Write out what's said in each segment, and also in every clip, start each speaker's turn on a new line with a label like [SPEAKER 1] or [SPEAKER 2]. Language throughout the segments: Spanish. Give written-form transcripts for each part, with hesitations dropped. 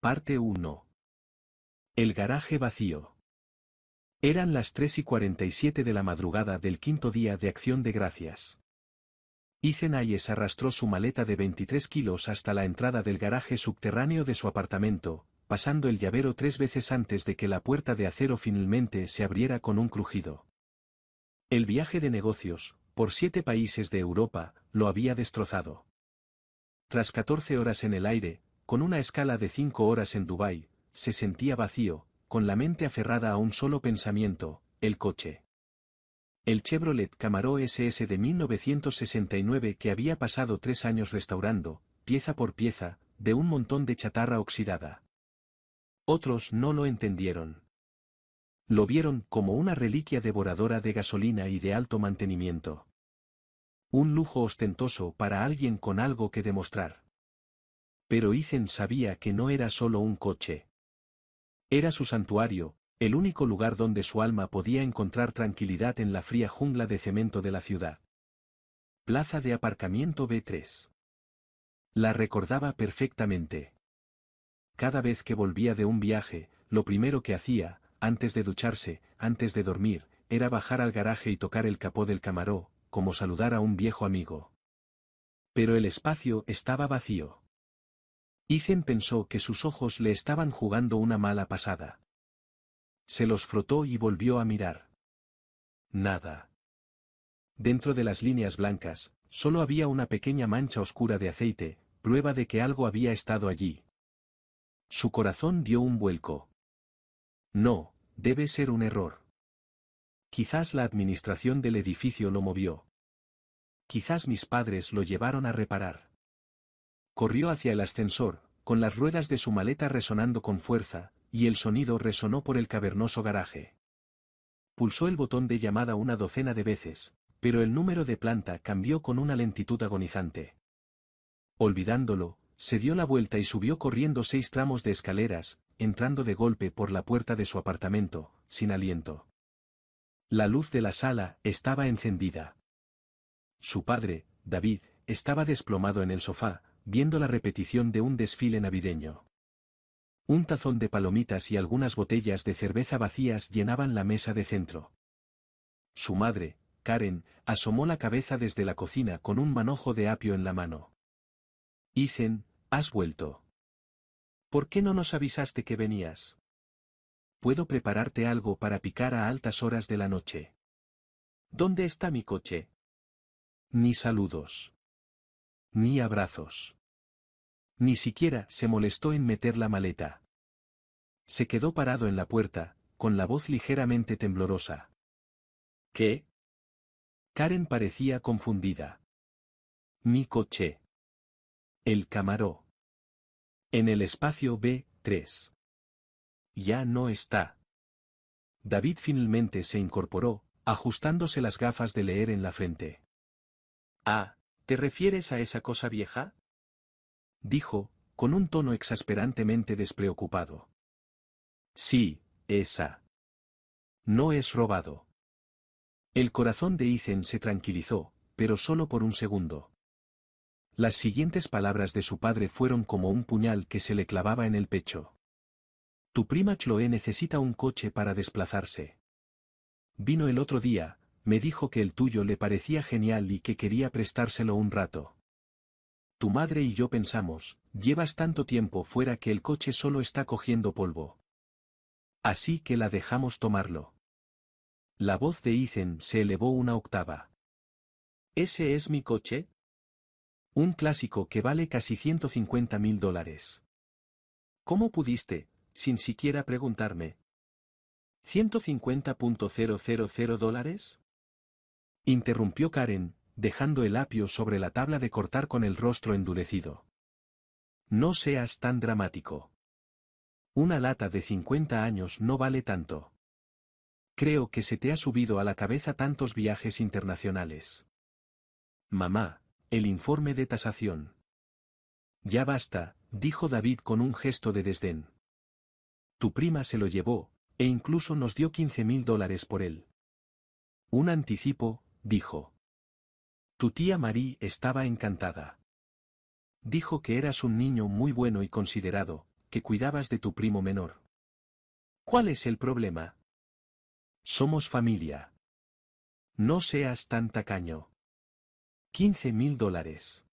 [SPEAKER 1] Parte 1. El garaje vacío. Eran las 3:47 de la madrugada del quinto día de Acción de Gracias. Ethan Hayes arrastró su maleta de 23 kilos hasta la entrada del garaje subterráneo de su apartamento, pasando el llavero 3 veces antes de que la puerta de acero finalmente se abriera con un crujido. El viaje de negocios, por 7 países de Europa, lo había destrozado. Tras 14 horas en el aire, con una escala de 5 horas en Dubái, se sentía vacío, con la mente aferrada a un solo pensamiento, el coche. El Chevrolet Camaro SS de 1969 que había pasado 3 años restaurando, pieza por pieza, de un montón de chatarra oxidada. Otros no lo entendieron. Lo vieron como una reliquia devoradora de gasolina y de alto mantenimiento. Un lujo ostentoso para alguien con algo que demostrar. Pero Ethan sabía que no era solo un coche. Era su santuario, el único lugar donde su alma podía encontrar tranquilidad en la fría jungla de cemento de la ciudad. Plaza de aparcamiento B3. La recordaba perfectamente. Cada vez que volvía de un viaje, lo primero que hacía, antes de ducharse, antes de dormir, era bajar al garaje y tocar el capó del Camaro, como saludar a un viejo amigo. Pero el espacio estaba vacío. Ethan pensó que sus ojos le estaban jugando una mala pasada. Se los frotó y volvió a mirar. Nada. Dentro de las líneas blancas, solo había una pequeña mancha oscura de aceite, prueba de que algo había estado allí. Su corazón dio un vuelco. No, debe ser un error. Quizás la administración del edificio lo movió. Quizás mis padres lo llevaron a reparar. Corrió hacia el ascensor, con las ruedas de su maleta resonando con fuerza, y el sonido resonó por el cavernoso garaje. Pulsó el botón de llamada una docena de veces, pero el número de planta cambió con una lentitud agonizante. Olvidándolo, se dio la vuelta y subió corriendo 6 tramos de escaleras, entrando de golpe por la puerta de su apartamento, sin aliento. La luz de la sala estaba encendida. Su padre, David, estaba desplomado en el sofá, viendo la repetición de un desfile navideño. Un tazón de palomitas y algunas botellas de cerveza vacías llenaban la mesa de centro. Su madre, Karen, asomó la cabeza desde la cocina con un manojo de apio en la mano. Ethan, ¿has vuelto? ¿Por qué no nos avisaste que venías? Puedo prepararte algo para picar a altas horas de la noche. ¿Dónde está mi coche? Ni saludos. Ni abrazos. Ni siquiera se molestó en meter la maleta. Se quedó parado en la puerta, con la voz ligeramente temblorosa. ¿Qué? Karen parecía confundida. Mi coche. El Camaro. En el espacio B3. Ya no está. David finalmente se incorporó, ajustándose las gafas de leer en la frente. Ah, ¿te refieres a esa cosa vieja? Dijo, con un tono exasperantemente despreocupado. Sí, esa. No es robado. El corazón de Ethan se tranquilizó, pero solo por un segundo. Las siguientes palabras de su padre fueron como un puñal que se le clavaba en el pecho. Tu prima Chloe necesita un coche para desplazarse. Vino el otro día, me dijo que el tuyo le parecía genial y que quería prestárselo un rato. Tu madre y yo pensamos, llevas tanto tiempo fuera que el coche solo está cogiendo polvo. Así que la dejamos tomarlo. La voz de Ethan se elevó una octava. ¿Ese es mi coche? Un clásico que vale casi $150.000. ¿Cómo pudiste, sin siquiera preguntarme? $150.000? Interrumpió Karen, dejando el apio sobre la tabla de cortar con el rostro endurecido. No seas tan dramático. Una lata de 50 años no vale tanto. Creo que se te ha subido a la cabeza tantos viajes internacionales. Mamá, el informe de tasación. Ya basta, dijo David con un gesto de desdén. Tu prima se lo llevó, e incluso nos dio $15.000 por él. Un anticipo, dijo. Tu tía Marie estaba encantada. Dijo que eras un niño muy bueno y considerado, que cuidabas de tu primo menor. ¿Cuál es el problema? Somos familia. No seas tan tacaño. $15.000.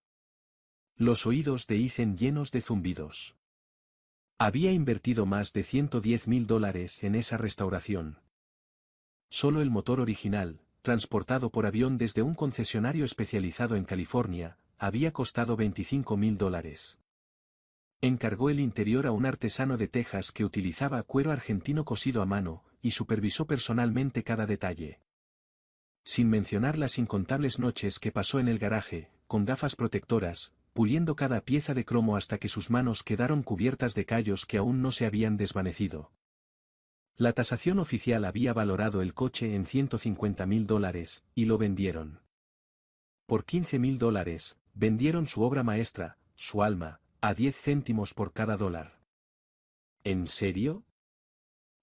[SPEAKER 1] Los oídos de Ethan llenos de zumbidos. Había invertido más de $110.000 en esa restauración. Solo el motor original, transportado por avión desde un concesionario especializado en California, había costado $25.000. Encargó el interior a un artesano de Texas que utilizaba cuero argentino cosido a mano, y supervisó personalmente cada detalle. Sin mencionar las incontables noches que pasó en el garaje, con gafas protectoras, puliendo cada pieza de cromo hasta que sus manos quedaron cubiertas de callos que aún no se habían desvanecido. La tasación oficial había valorado el coche en $150.000, y lo vendieron. Por $15.000, vendieron su obra maestra, su alma, a 10 céntimos por cada dólar. ¿En serio?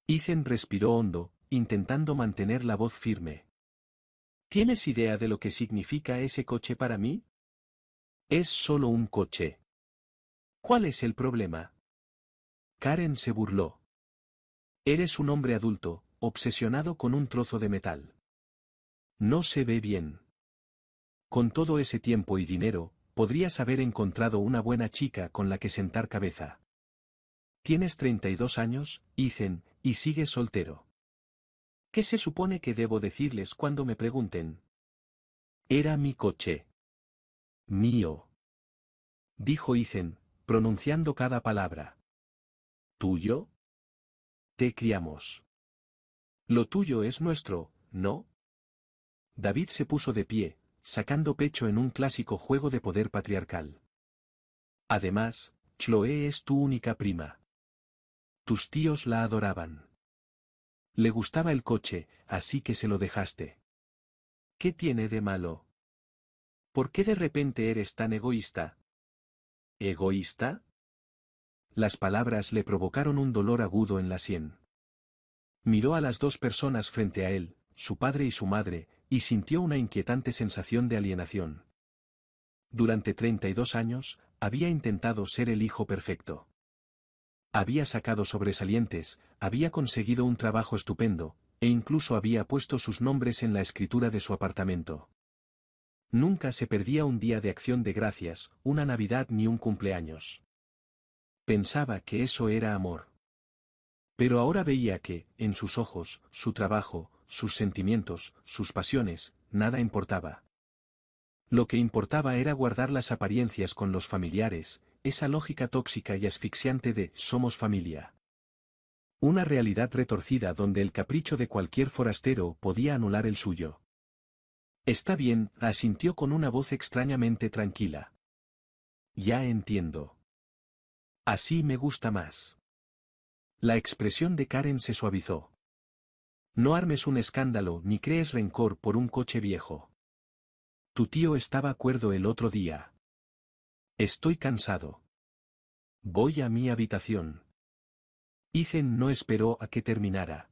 [SPEAKER 1] Ethan respiró hondo, intentando mantener la voz firme. ¿Tienes idea de lo que significa ese coche para mí? Es solo un coche. ¿Cuál es el problema? Karen se burló. Eres un hombre adulto, obsesionado con un trozo de metal. No se ve bien. Con todo ese tiempo y dinero, podrías haber encontrado una buena chica con la que sentar cabeza. Tienes 32 años, Ethan, y sigues soltero. ¿Qué se supone que debo decirles cuando me pregunten? Era mi coche. Mío. Dijo Ethan, pronunciando cada palabra. ¿Tuyo? Te criamos. Lo tuyo es nuestro, ¿no? David se puso de pie, sacando pecho en un clásico juego de poder patriarcal. Además, Chloe es tu única prima. Tus tíos la adoraban. Le gustaba el coche, así que se lo dejaste. ¿Qué tiene de malo? ¿Por qué de repente eres tan egoísta? ¿Egoísta? Las palabras le provocaron un dolor agudo en la sien. Miró a las dos personas frente a él, su padre y su madre, y sintió una inquietante sensación de alienación. Durante 32 años, había intentado ser el hijo perfecto. Había sacado sobresalientes, había conseguido un trabajo estupendo, e incluso había puesto sus nombres en la escritura de su apartamento. Nunca se perdía un día de acción de gracias, una Navidad ni un cumpleaños. Pensaba que eso era amor. Pero ahora veía que, en sus ojos, su trabajo, sus sentimientos, sus pasiones, nada importaba. Lo que importaba era guardar las apariencias con los familiares, esa lógica tóxica y asfixiante de «somos familia». Una realidad retorcida donde el capricho de cualquier forastero podía anular el suyo. Está bien, asintió con una voz extrañamente tranquila. Ya entiendo. Así me gusta más. La expresión de Karen se suavizó. No armes un escándalo ni crees rencor por un coche viejo. Tu tío estaba cuerdo el otro día. Estoy cansado. Voy a mi habitación. Ethan no esperó a que terminara.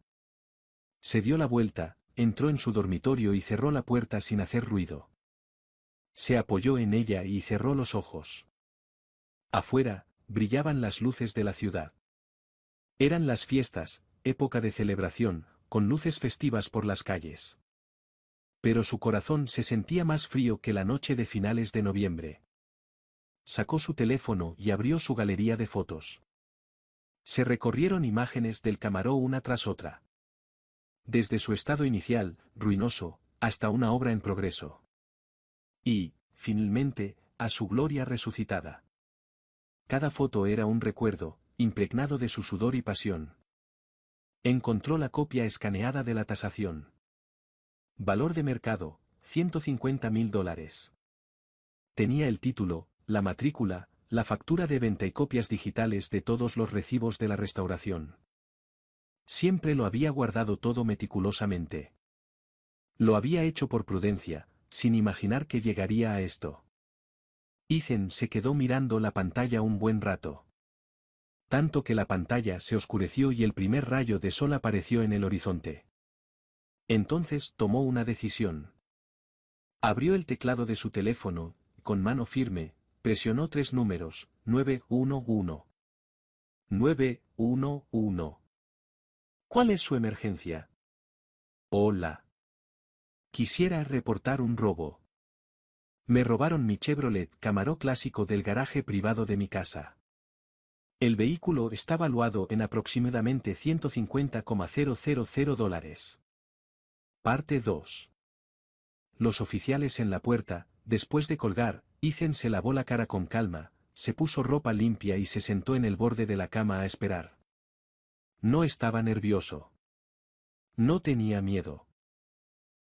[SPEAKER 1] Se dio la vuelta, entró en su dormitorio y cerró la puerta sin hacer ruido. Se apoyó en ella y cerró los ojos. Afuera, brillaban las luces de la ciudad. Eran las fiestas, época de celebración, con luces festivas por las calles. Pero su corazón se sentía más frío que la noche de finales de noviembre. Sacó su teléfono y abrió su galería de fotos. Se recorrieron imágenes del Camaro una tras otra. Desde su estado inicial, ruinoso, hasta una obra en progreso. Y, finalmente, a su gloria resucitada. Cada foto era un recuerdo, impregnado de su sudor y pasión. Encontró la copia escaneada de la tasación. Valor de mercado, $150.000. Tenía el título, la matrícula, la factura de venta y copias digitales de todos los recibos de la restauración. Siempre lo había guardado todo meticulosamente. Lo había hecho por prudencia, sin imaginar que llegaría a esto. Ethan se quedó mirando la pantalla un buen rato. Tanto que la pantalla se oscureció y el primer rayo de sol apareció en el horizonte. Entonces tomó una decisión. Abrió el teclado de su teléfono, con mano firme, presionó 3 números, 911. 911. ¿Cuál es su emergencia? Hola. Quisiera reportar un robo. Me robaron mi Chevrolet Camaro clásico del garaje privado de mi casa. El vehículo está valuado en aproximadamente $150,000. Parte 2. Los oficiales en la puerta, después de colgar, Ethan se lavó la cara con calma, se puso ropa limpia y se sentó en el borde de la cama a esperar. No estaba nervioso. No tenía miedo.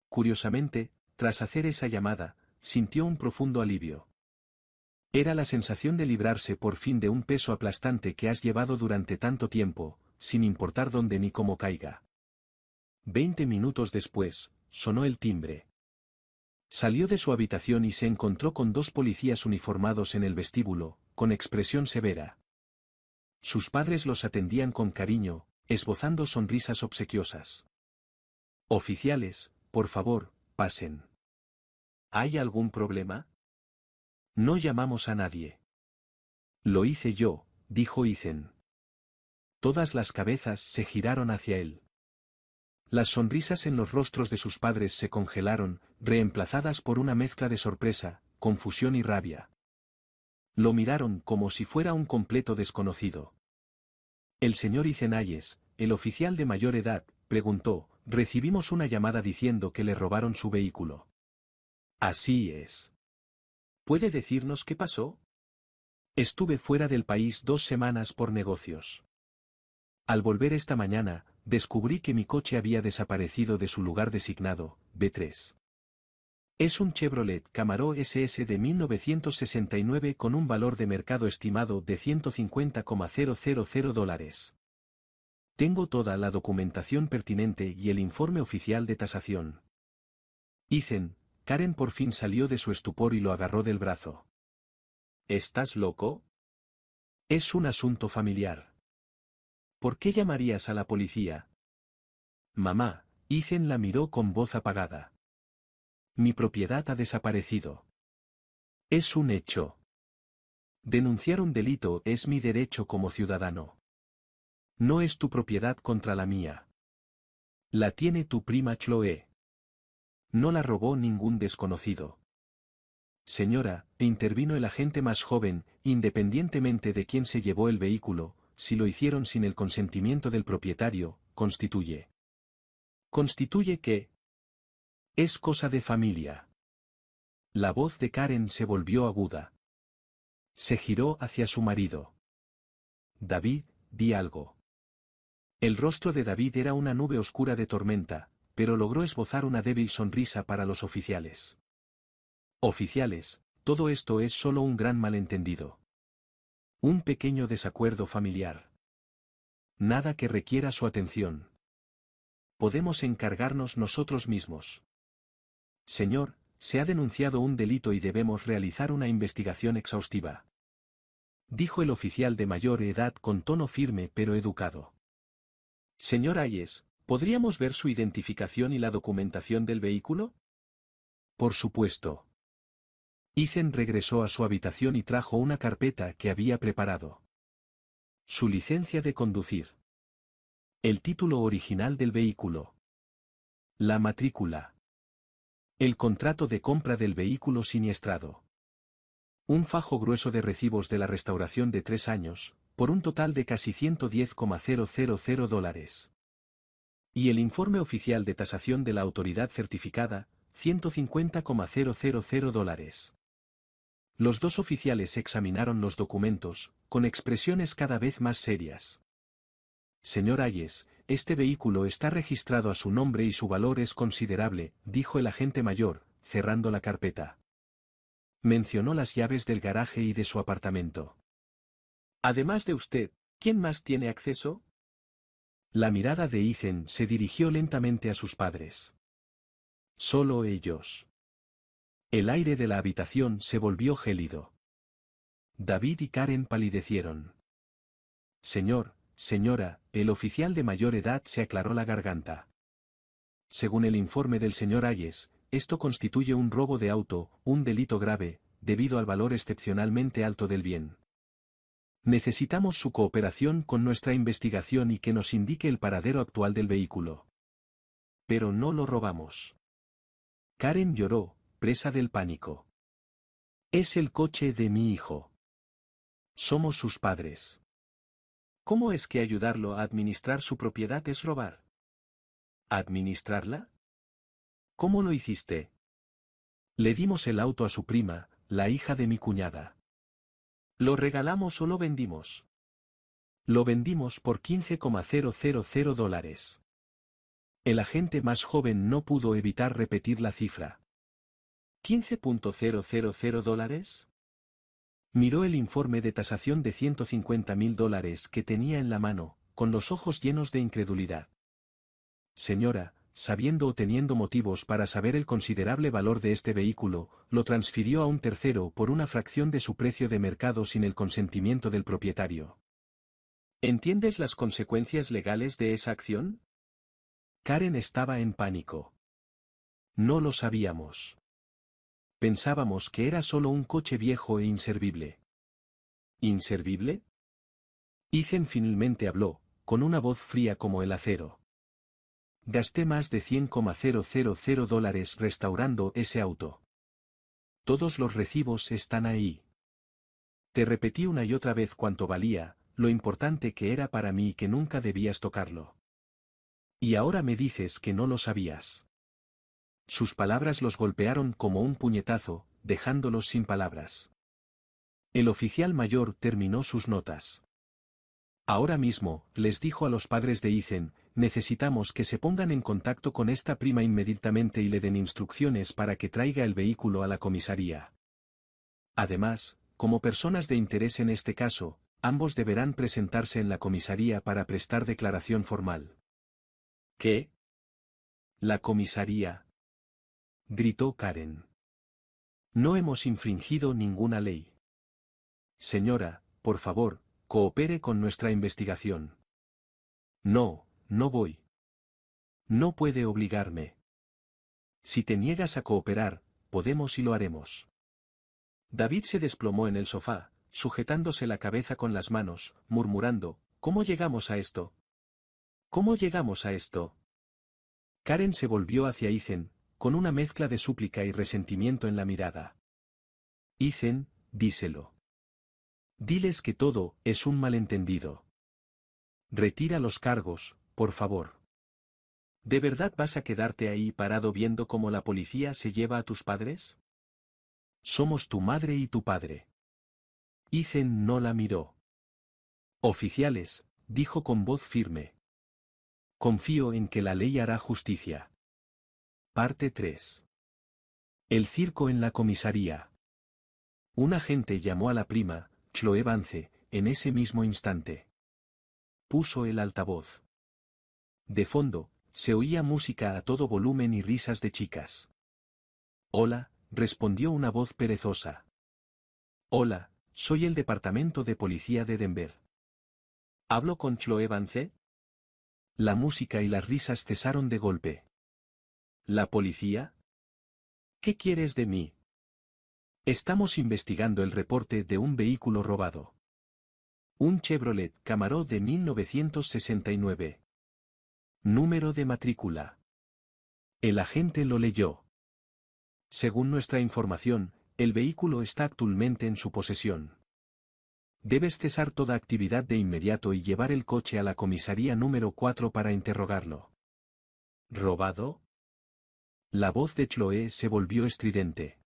[SPEAKER 1] Curiosamente, tras hacer esa llamada, sintió un profundo alivio. Era la sensación de librarse por fin de un peso aplastante que has llevado durante tanto tiempo, sin importar dónde ni cómo caiga. 20 minutos después, sonó el timbre. Salió de su habitación y se encontró con dos policías uniformados en el vestíbulo, con expresión severa. Sus padres los atendían con cariño, esbozando sonrisas obsequiosas. Oficiales, por favor, pasen. ¿Hay algún problema? No llamamos a nadie. Lo hice yo, dijo Ethan. Todas las cabezas se giraron hacia él. Las sonrisas en los rostros de sus padres se congelaron, reemplazadas por una mezcla de sorpresa, confusión y rabia. Lo miraron como si fuera un completo desconocido. El señor Ethan Hayes, el oficial de mayor edad, preguntó, recibimos una llamada diciendo que le robaron su vehículo. Así es. ¿Puede decirnos qué pasó? Estuve fuera del país 2 semanas por negocios. Al volver esta mañana, descubrí que mi coche había desaparecido de su lugar designado, B3. Es un Chevrolet Camaro SS de 1969 con un valor de mercado estimado de $150,000. Tengo toda la documentación pertinente y el informe oficial de tasación. Ethan, Karen por fin salió de su estupor y lo agarró del brazo. ¿Estás loco? Es un asunto familiar. ¿Por qué llamarías a la policía? Mamá, Ethan la miró con voz apagada. Mi propiedad ha desaparecido. Es un hecho. Denunciar un delito es mi derecho como ciudadano. No es tu propiedad contra la mía. La tiene tu prima Chloe. No la robó ningún desconocido. Señora, intervino el agente más joven, independientemente de quién se llevó el vehículo, si lo hicieron sin el consentimiento del propietario, constituye. ¿Constituye qué? Es cosa de familia. La voz de Karen se volvió aguda. Se giró hacia su marido. David, di algo. El rostro de David era una nube oscura de tormenta, pero logró esbozar una débil sonrisa para los oficiales. Oficiales, todo esto es solo un gran malentendido. Un pequeño desacuerdo familiar. Nada que requiera su atención. Podemos encargarnos nosotros mismos. Señor, se ha denunciado un delito y debemos realizar una investigación exhaustiva. Dijo el oficial de mayor edad con tono firme pero educado. Señor Hayes, ¿podríamos ver su identificación y la documentación del vehículo? Por supuesto. Ethan regresó a su habitación y trajo una carpeta que había preparado. Su licencia de conducir. El título original del vehículo. La matrícula. El contrato de compra del vehículo siniestrado. Un fajo grueso de recibos de la restauración de 3 años, por un total de casi $110,000. Y el informe oficial de tasación de la autoridad certificada, $150,000. Los dos oficiales examinaron los documentos, con expresiones cada vez más serias. Señor Hayes, este vehículo está registrado a su nombre y su valor es considerable, dijo el agente mayor, cerrando la carpeta. Mencionó las llaves del garaje y de su apartamento. Además de usted, ¿quién más tiene acceso? La mirada de Ethan se dirigió lentamente a sus padres. Solo ellos. El aire de la habitación se volvió gélido. David y Karen palidecieron. Señor, señora, el oficial de mayor edad se aclaró la garganta. Según el informe del señor Hayes, esto constituye un robo de auto, un delito grave, debido al valor excepcionalmente alto del bien. Necesitamos su cooperación con nuestra investigación y que nos indique el paradero actual del vehículo. Pero no lo robamos. Karen lloró, presa del pánico. Es el coche de mi hijo. Somos sus padres. ¿Cómo es que ayudarlo a administrar su propiedad es robar? ¿Administrarla? ¿Cómo lo hiciste? Le dimos el auto a su prima, la hija de mi cuñada. ¿Lo regalamos o lo vendimos? Lo vendimos por $15,000. El agente más joven no pudo evitar repetir la cifra. $15,000. Miró el informe de tasación de $150,000 que tenía en la mano, con los ojos llenos de incredulidad. Señora, sabiendo o teniendo motivos para saber el considerable valor de este vehículo, lo transfirió a un tercero por una fracción de su precio de mercado sin el consentimiento del propietario. ¿Entiendes las consecuencias legales de esa acción? Karen estaba en pánico. No lo sabíamos. Pensábamos que era solo un coche viejo e inservible. ¿Inservible? Ethan finalmente habló, con una voz fría como el acero. Gasté más de $100,000 restaurando ese auto. Todos los recibos están ahí. Te repetí una y otra vez cuánto valía, lo importante que era para mí y que nunca debías tocarlo. Y ahora me dices que no lo sabías. Sus palabras los golpearon como un puñetazo, dejándolos sin palabras. El oficial mayor terminó sus notas. Ahora mismo, les dijo a los padres de Ethan, necesitamos que se pongan en contacto con esta prima inmediatamente y le den instrucciones para que traiga el vehículo a la comisaría. Además, como personas de interés en este caso, ambos deberán presentarse en la comisaría para prestar declaración formal. ¿Qué? ¿La comisaría? Gritó Karen. No hemos infringido ninguna ley. Señora, por favor, coopere con nuestra investigación. No, no voy. No puede obligarme. Si te niegas a cooperar, podemos y lo haremos. David se desplomó en el sofá, sujetándose la cabeza con las manos, murmurando, ¿cómo llegamos a esto? ¿Cómo llegamos a esto? Karen se volvió hacia Ethan, con una mezcla de súplica y resentimiento en la mirada. Ethan, díselo. Diles que todo es un malentendido. Retira los cargos, por favor. ¿De verdad vas a quedarte ahí parado viendo cómo la policía se lleva a tus padres? Somos tu madre y tu padre. Ethan no la miró. Oficiales, dijo con voz firme. Confío en que la ley hará justicia. Parte 3. El circo en la comisaría. Un agente llamó a la prima, Chloe Vance, en ese mismo instante. Puso el altavoz. De fondo, se oía música a todo volumen y risas de chicas. Hola, respondió una voz perezosa. Hola, soy el departamento de policía de Denver. ¿Hablo con Chloe Vance? La música y las risas cesaron de golpe. ¿La policía? ¿Qué quieres de mí? Estamos investigando el reporte de un vehículo robado. Un Chevrolet Camaro de 1969. Número de matrícula. El agente lo leyó. Según nuestra información, el vehículo está actualmente en su posesión. Debes cesar toda actividad de inmediato y llevar el coche a la comisaría número 4 para interrogarlo. ¿Robado? La voz de Chloe se volvió estridente.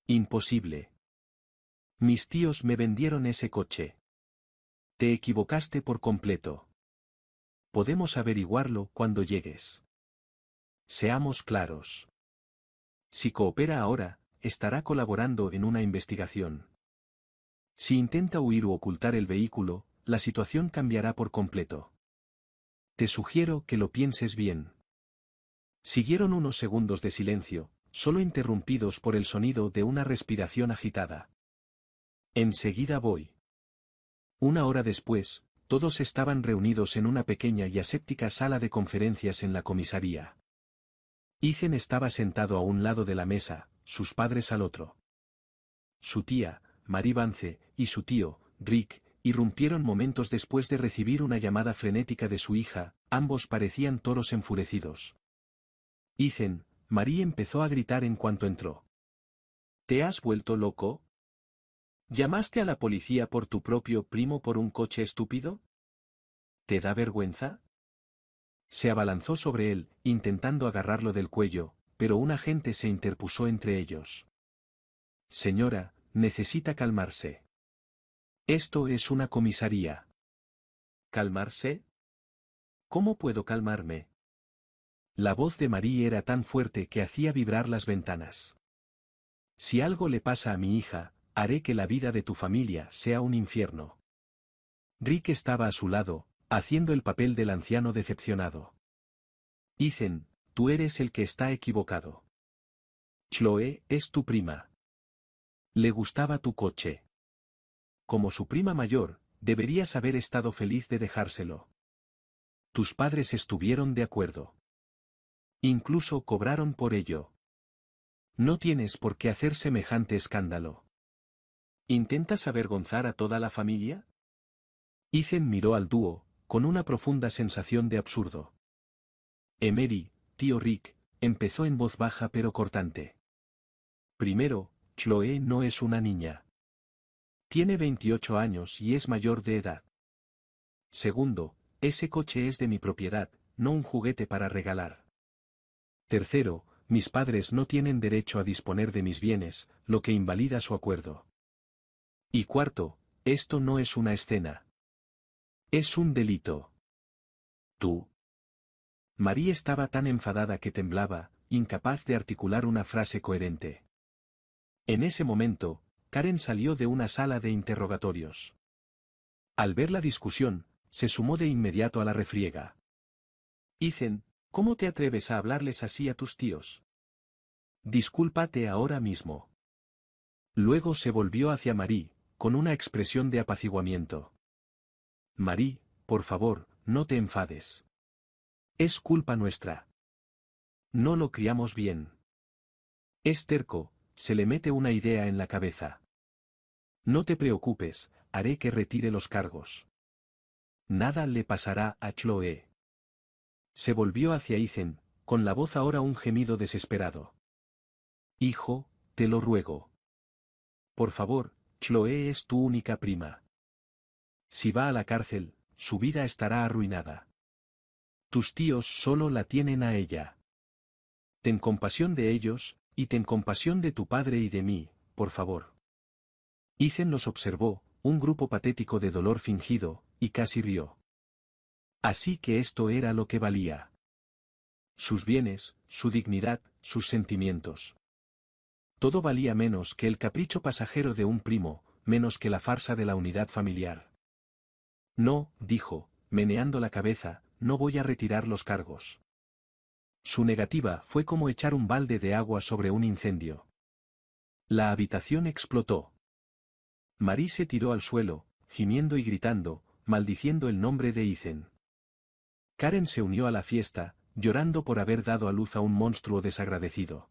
[SPEAKER 1] Imposible. Mis tíos me vendieron ese coche. Te equivocaste por completo. Podemos averiguarlo cuando llegues. Seamos claros. Si coopera ahora, estará colaborando en una investigación. Si intenta huir u ocultar el vehículo, la situación cambiará por completo. Te sugiero que lo pienses bien. Siguieron unos segundos de silencio, solo interrumpidos por el sonido de una respiración agitada. Enseguida voy. Una hora después, todos estaban reunidos en una pequeña y aséptica sala de conferencias en la comisaría. Ethan estaba sentado a un lado de la mesa, sus padres al otro. Su tía, Mary Vance, y su tío, Rick, irrumpieron momentos después de recibir una llamada frenética de su hija, ambos parecían toros enfurecidos. Ethan, Marie empezó a gritar en cuanto entró. ¿Te has vuelto loco? ¿Llamaste a la policía por tu propio primo por un coche estúpido? ¿Te da vergüenza? Se abalanzó sobre él, intentando agarrarlo del cuello, pero un agente se interpuso entre ellos. Señora, necesita calmarse. Esto es una comisaría. ¿Calmarse? ¿Cómo puedo calmarme? La voz de Marie era tan fuerte que hacía vibrar las ventanas. Si algo le pasa a mi hija, haré que la vida de tu familia sea un infierno. Rick estaba a su lado, haciendo el papel del anciano decepcionado. Ethan, tú eres el que está equivocado. Chloe es tu prima. Le gustaba tu coche. Como su prima mayor, deberías haber estado feliz de dejárselo. Tus padres estuvieron de acuerdo. Incluso cobraron por ello. No tienes por qué hacer semejante escándalo. ¿Intentas avergonzar a toda la familia? Ethan miró al dúo, con una profunda sensación de absurdo. Emery, tío Rick, empezó en voz baja pero cortante. Primero, Chloe no es una niña. Tiene 28 años y es mayor de edad. Segundo, ese coche es de mi propiedad, no un juguete para regalar. Tercero, mis padres no tienen derecho a disponer de mis bienes, lo que invalida su acuerdo. Y cuarto, esto no es una escena. Es un delito. Tú. Marie estaba tan enfadada que temblaba, incapaz de articular una frase coherente. En ese momento, Karen salió de una sala de interrogatorios. Al ver la discusión, se sumó de inmediato a la refriega. Ethan, ¿cómo te atreves a hablarles así a tus tíos? Discúlpate ahora mismo. Luego se volvió hacia Marie, con una expresión de apaciguamiento. Marie, por favor, no te enfades. Es culpa nuestra. No lo criamos bien. Es terco, se le mete una idea en la cabeza. No te preocupes, haré que retire los cargos. Nada le pasará a Chloe. Se volvió hacia Ethan, con la voz ahora un gemido desesperado. Hijo, te lo ruego. Por favor, Chloe es tu única prima. Si va a la cárcel, su vida estará arruinada. Tus tíos solo la tienen a ella. Ten compasión de ellos, y ten compasión de tu padre y de mí, por favor. Ethan los observó, un grupo patético de dolor fingido, y casi rió. Así que esto era lo que valía. Sus bienes, su dignidad, sus sentimientos. Todo valía menos que el capricho pasajero de un primo, menos que la farsa de la unidad familiar. No, dijo, meneando la cabeza, no voy a retirar los cargos. Su negativa fue como echar un balde de agua sobre un incendio. La habitación explotó. Marie se tiró al suelo, gimiendo y gritando, maldiciendo el nombre de Ethan. Karen se unió a la fiesta, llorando por haber dado a luz a un monstruo desagradecido.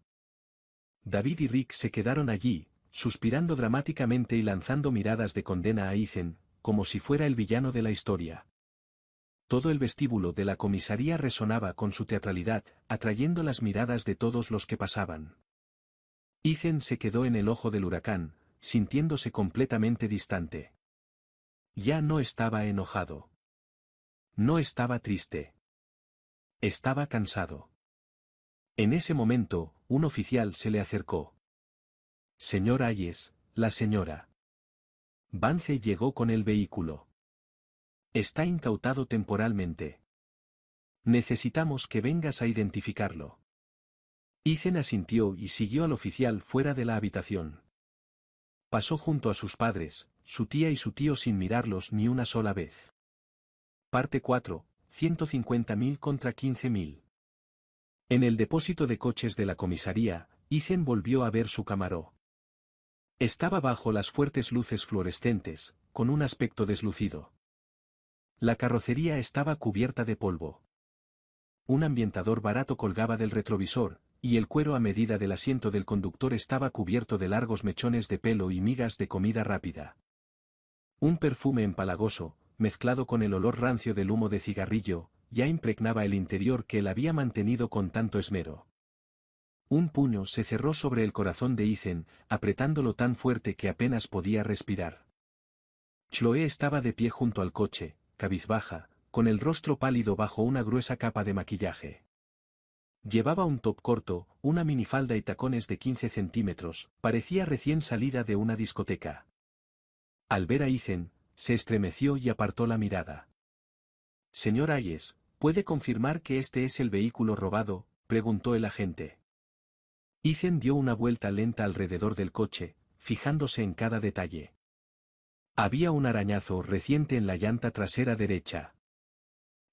[SPEAKER 1] David y Rick se quedaron allí, suspirando dramáticamente y lanzando miradas de condena a Ethan, como si fuera el villano de la historia. Todo el vestíbulo de la comisaría resonaba con su teatralidad, atrayendo las miradas de todos los que pasaban. Ethan se quedó en el ojo del huracán, sintiéndose completamente distante. Ya no estaba enojado. No estaba triste. Estaba cansado. En ese momento, un oficial se le acercó. Señor Hayes, la señora. Vance llegó con el vehículo. Está incautado temporalmente. Necesitamos que vengas a identificarlo. Ethan asintió y siguió al oficial fuera de la habitación. Pasó junto a sus padres, su tía y su tío sin mirarlos ni una sola vez. Parte 4, 150.000 contra 15.000. En el depósito de coches de la comisaría, Ethan volvió a ver su Camaro. Estaba bajo las fuertes luces fluorescentes, con un aspecto deslucido. La carrocería estaba cubierta de polvo. Un ambientador barato colgaba del retrovisor, y el cuero a medida del asiento del conductor estaba cubierto de largos mechones de pelo y migas de comida rápida. Un perfume empalagoso, mezclado con el olor rancio del humo de cigarrillo, ya impregnaba el interior que él había mantenido con tanto esmero. Un puño se cerró sobre el corazón de Ethan, apretándolo tan fuerte que apenas podía respirar. Chloe estaba de pie junto al coche, cabizbaja, con el rostro pálido bajo una gruesa capa de maquillaje. Llevaba un top corto, una minifalda y tacones de 15 centímetros, parecía recién salida de una discoteca. Al ver a Ethan, se estremeció y apartó la mirada. «Señor Hayes, ¿puede confirmar que este es el vehículo robado?», preguntó el agente. Ethan dio una vuelta lenta alrededor del coche, fijándose en cada detalle. Había un arañazo reciente en la llanta trasera derecha.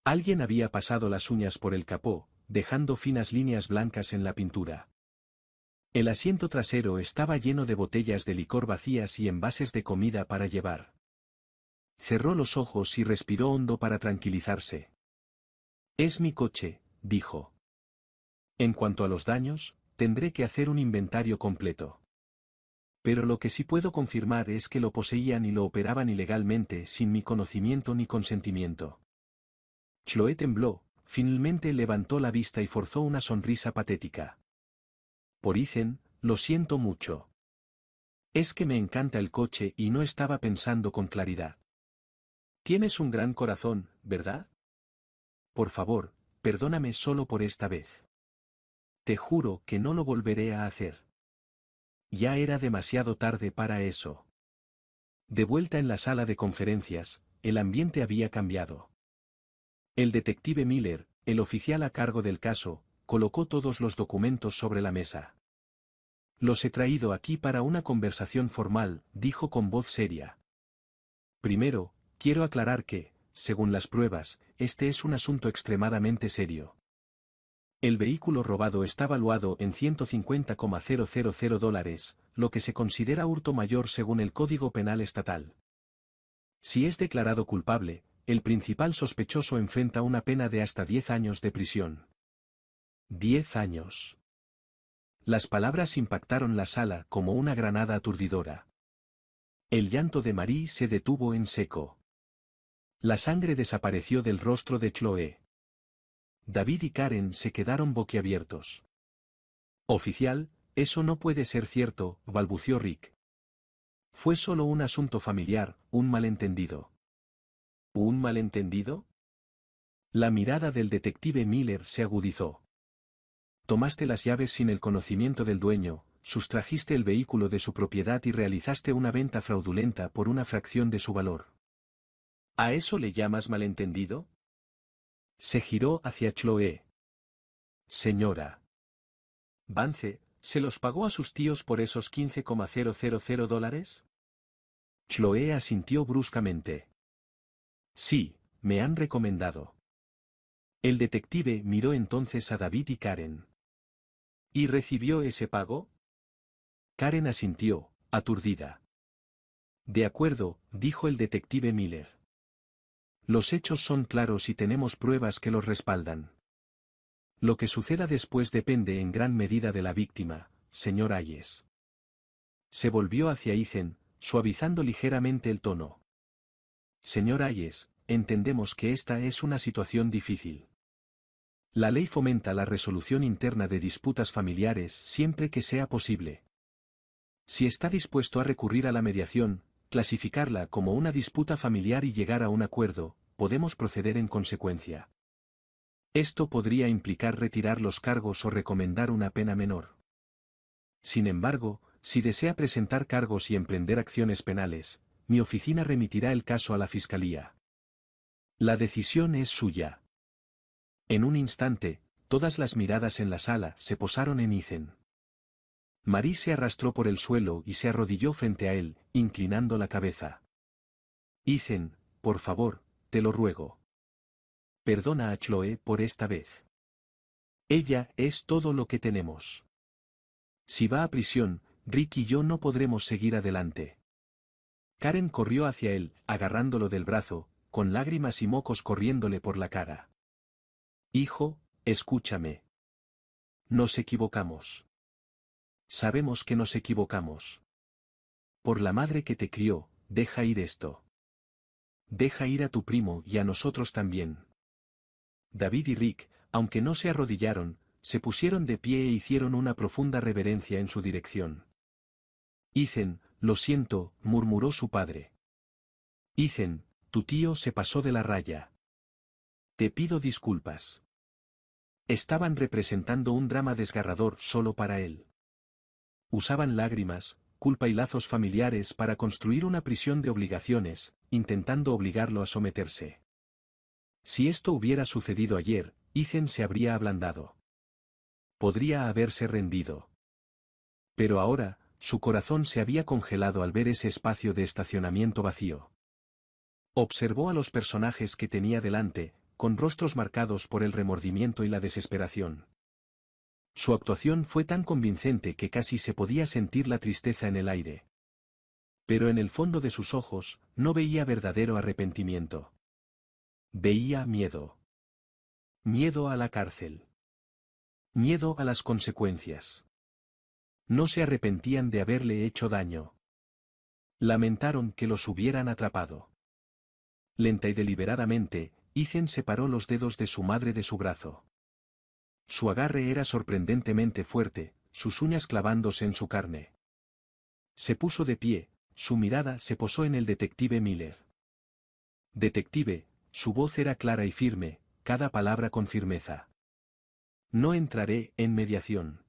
[SPEAKER 1] Alguien había pasado las uñas por el capó, dejando finas líneas blancas en la pintura. El asiento trasero estaba lleno de botellas de licor vacías y envases de comida para llevar. Cerró los ojos y respiró hondo para tranquilizarse. «Es mi coche», dijo. «En cuanto a los daños, tendré que hacer un inventario completo. Pero lo que sí puedo confirmar es que lo poseían y lo operaban ilegalmente sin mi conocimiento ni consentimiento». Chloe tembló, finalmente levantó la vista y forzó una sonrisa patética. «Por Ethan, lo siento mucho. Es que me encanta el coche y no estaba pensando con claridad. Tienes un gran corazón, ¿verdad? Por favor, perdóname solo por esta vez. Te juro que no lo volveré a hacer». Ya era demasiado tarde para eso. De vuelta en la sala de conferencias, el ambiente había cambiado. El detective Miller, el oficial a cargo del caso, colocó todos los documentos sobre la mesa. «Los he traído aquí para una conversación formal», dijo con voz seria. «Primero, quiero aclarar que, según las pruebas, este es un asunto extremadamente serio. El vehículo robado está valuado en $150,000, lo que se considera hurto mayor según el Código Penal estatal. Si es declarado culpable, el principal sospechoso enfrenta una pena de hasta 10 años de prisión». 10 años. Las palabras impactaron la sala como una granada aturdidora. El llanto de Marie se detuvo en seco. La sangre desapareció del rostro de Chloe. David y Karen se quedaron boquiabiertos. «Oficial, eso no puede ser cierto», balbució Rick. «Fue solo un asunto familiar, un malentendido». «¿Un malentendido?». La mirada del detective Miller se agudizó. «Tomaste las llaves sin el conocimiento del dueño, sustrajiste el vehículo de su propiedad y realizaste una venta fraudulenta por una fracción de su valor. ¿A eso le llamas malentendido?». Se giró hacia Chloe. «Señora Vance, ¿se los pagó a sus tíos por esos $15,000? Chloe asintió bruscamente. «Sí, me han recomendado». El detective miró entonces a David y Karen. «¿Y recibió ese pago?». Karen asintió, aturdida. «De acuerdo», dijo el detective Miller. «Los hechos son claros y tenemos pruebas que los respaldan. Lo que suceda después depende en gran medida de la víctima, señor Hayes». Se volvió hacia Ethan, suavizando ligeramente el tono. «Señor Hayes, entendemos que esta es una situación difícil. La ley fomenta la resolución interna de disputas familiares siempre que sea posible. Si está dispuesto a recurrir a la mediación, clasificarla como una disputa familiar y llegar a un acuerdo, podemos proceder en consecuencia. Esto podría implicar retirar los cargos o recomendar una pena menor. Sin embargo, si desea presentar cargos y emprender acciones penales, mi oficina remitirá el caso a la Fiscalía. La decisión es suya». En un instante, todas las miradas en la sala se posaron en Ethan. Marie se arrastró por el suelo y se arrodilló frente a él, inclinando la cabeza. «Ethan, por favor, te lo ruego. Perdona a Chloe por esta vez. Ella es todo lo que tenemos. Si va a prisión, Rick y yo no podremos seguir adelante». Karen corrió hacia él, agarrándolo del brazo, con lágrimas y mocos corriéndole por la cara. «Hijo, escúchame. Nos equivocamos. Sabemos que nos equivocamos. Por la madre que te crió, deja ir esto». deja ir a tu primo y a nosotros también. David y Rick, aunque no se arrodillaron, se pusieron de pie e hicieron una profunda reverencia en su dirección. Ethan, lo siento, murmuró su padre. Ethan, tu tío se pasó de la raya. Te pido disculpas. Estaban representando un drama desgarrador solo para él. Usaban lágrimas, culpa y lazos familiares para construir una prisión de obligaciones, intentando obligarlo a someterse. Si esto hubiera sucedido ayer, Ethan se habría ablandado. Podría haberse rendido. Pero ahora, su corazón se había congelado al ver ese espacio de estacionamiento vacío. Observó a los personajes que tenía delante, con rostros marcados por el remordimiento y la desesperación. Su actuación fue tan convincente que casi se podía sentir la tristeza en el aire. Pero en el fondo de sus ojos, no veía verdadero arrepentimiento. Veía miedo. Miedo a la cárcel. Miedo a las consecuencias. No se arrepentían de haberle hecho daño. Lamentaron que los hubieran atrapado. Lenta y deliberadamente, Ethan separó los dedos de su madre de su brazo. Su agarre era sorprendentemente fuerte, sus uñas clavándose en su carne. Se puso de pie, su mirada se posó en el detective Miller. Detective, su voz era clara y firme, cada palabra con firmeza. No entraré en mediación.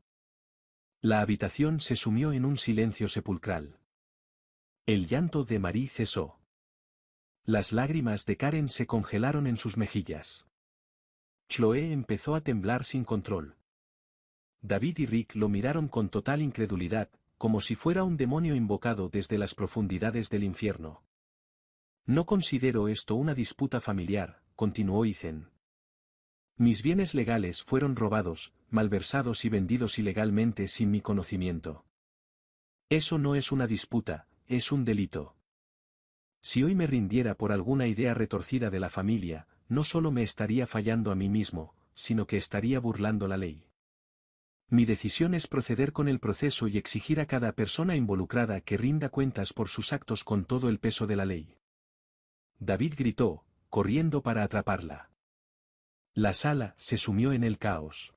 [SPEAKER 1] La habitación se sumió en un silencio sepulcral. El llanto de Marie cesó. Las lágrimas de Karen se congelaron en sus mejillas. Chloe empezó a temblar sin control. David y Rick lo miraron con total incredulidad, como si fuera un demonio invocado desde las profundidades del infierno. No considero esto una disputa familiar, continuó Ethan. Mis bienes legales fueron robados, malversados y vendidos ilegalmente sin mi conocimiento. Eso no es una disputa, es un delito. Si hoy me rindiera por alguna idea retorcida de la familia, no solo me estaría fallando a mí mismo, sino que estaría burlando la ley. Mi decisión es proceder con el proceso y exigir a cada persona involucrada que rinda cuentas por sus actos con todo el peso de la ley. David gritó, corriendo para atraparla. La sala se sumió en el caos.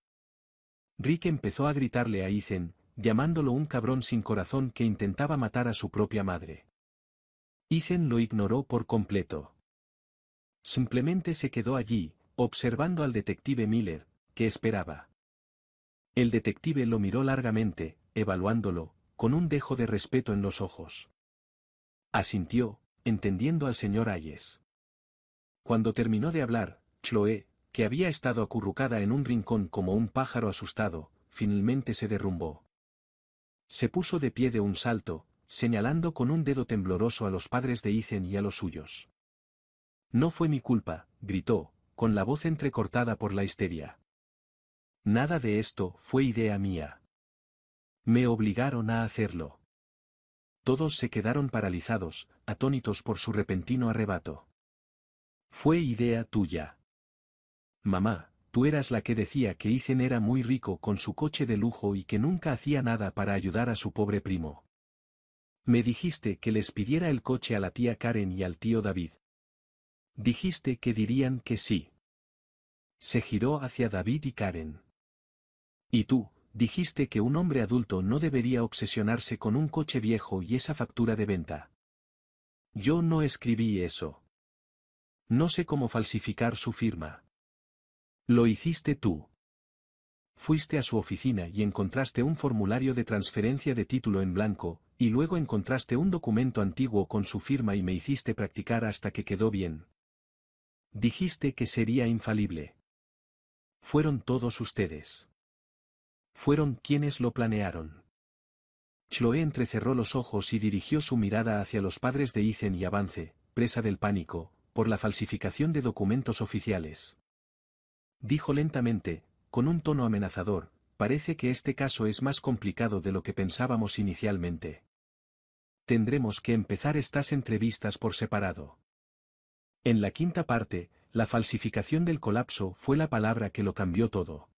[SPEAKER 1] Rick empezó a gritarle a Ethan, llamándolo un cabrón sin corazón que intentaba matar a su propia madre. Ethan lo ignoró por completo. Simplemente se quedó allí, observando al detective Miller, que esperaba. El detective lo miró largamente, evaluándolo, con un dejo de respeto en los ojos. Asintió, entendiendo al señor Hayes. Cuando terminó de hablar, Chloe, que había estado acurrucada en un rincón como un pájaro asustado, finalmente se derrumbó. Se puso de pie de un salto, señalando con un dedo tembloroso a los padres de Ethan y a los suyos. No fue mi culpa, gritó, con la voz entrecortada por la histeria. Nada de esto fue idea mía. Me obligaron a hacerlo. Todos se quedaron paralizados, atónitos por su repentino arrebato. Fue idea tuya. Mamá, tú eras la que decía que Ethan era muy rico con su coche de lujo y que nunca hacía nada para ayudar a su pobre primo. Me dijiste que les pidiera el coche a la tía Karen y al tío David. Dijiste que dirían que sí. Se giró hacia David y Karen. Y tú, dijiste que un hombre adulto no debería obsesionarse con un coche viejo y esa factura de venta. Yo no escribí eso. No sé cómo falsificar su firma. Lo hiciste tú. Fuiste a su oficina y encontraste un formulario de transferencia de título en blanco, y luego encontraste un documento antiguo con su firma y me hiciste practicar hasta que quedó bien. Dijiste que sería infalible. Fueron todos ustedes. Fueron quienes lo planearon. Chloe entrecerró los ojos y dirigió su mirada hacia los padres de Ethan y Avance, presa del pánico, por la falsificación de documentos oficiales. Dijo lentamente, con un tono amenazador, parece que este caso es más complicado de lo que pensábamos inicialmente. Tendremos que empezar estas entrevistas por separado. En la quinta parte, la falsificación del colapso fue la palabra que lo cambió todo.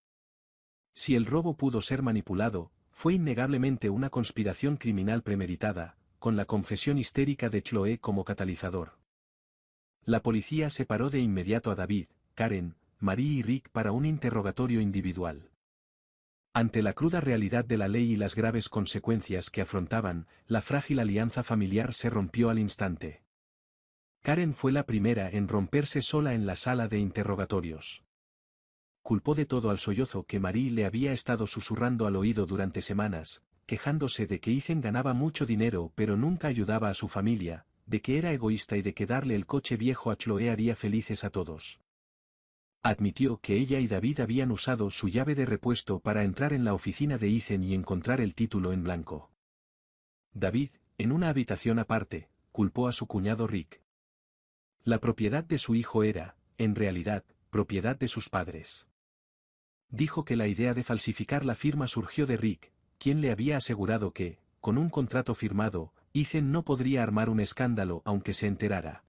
[SPEAKER 1] Si el robo pudo ser manipulado, fue innegablemente una conspiración criminal premeditada, con la confesión histérica de Chloe como catalizador. La policía separó de inmediato a David, Karen, Marie y Rick para un interrogatorio individual. Ante la cruda realidad de la ley y las graves consecuencias que afrontaban, la frágil alianza familiar se rompió al instante. Karen fue la primera en romperse sola en la sala de interrogatorios. Culpó de todo al sollozo que Marie le había estado susurrando al oído durante semanas, quejándose de que Ethan ganaba mucho dinero pero nunca ayudaba a su familia, de que era egoísta y de que darle el coche viejo a Chloe haría felices a todos. Admitió que ella y David habían usado su llave de repuesto para entrar en la oficina de Ethan y encontrar el título en blanco. David, en una habitación aparte, culpó a su cuñado Rick. La propiedad de su hijo era, en realidad, propiedad de sus padres. Dijo que la idea de falsificar la firma surgió de Rick, quien le había asegurado que, con un contrato firmado, Ethan no podría armar un escándalo aunque se enterara.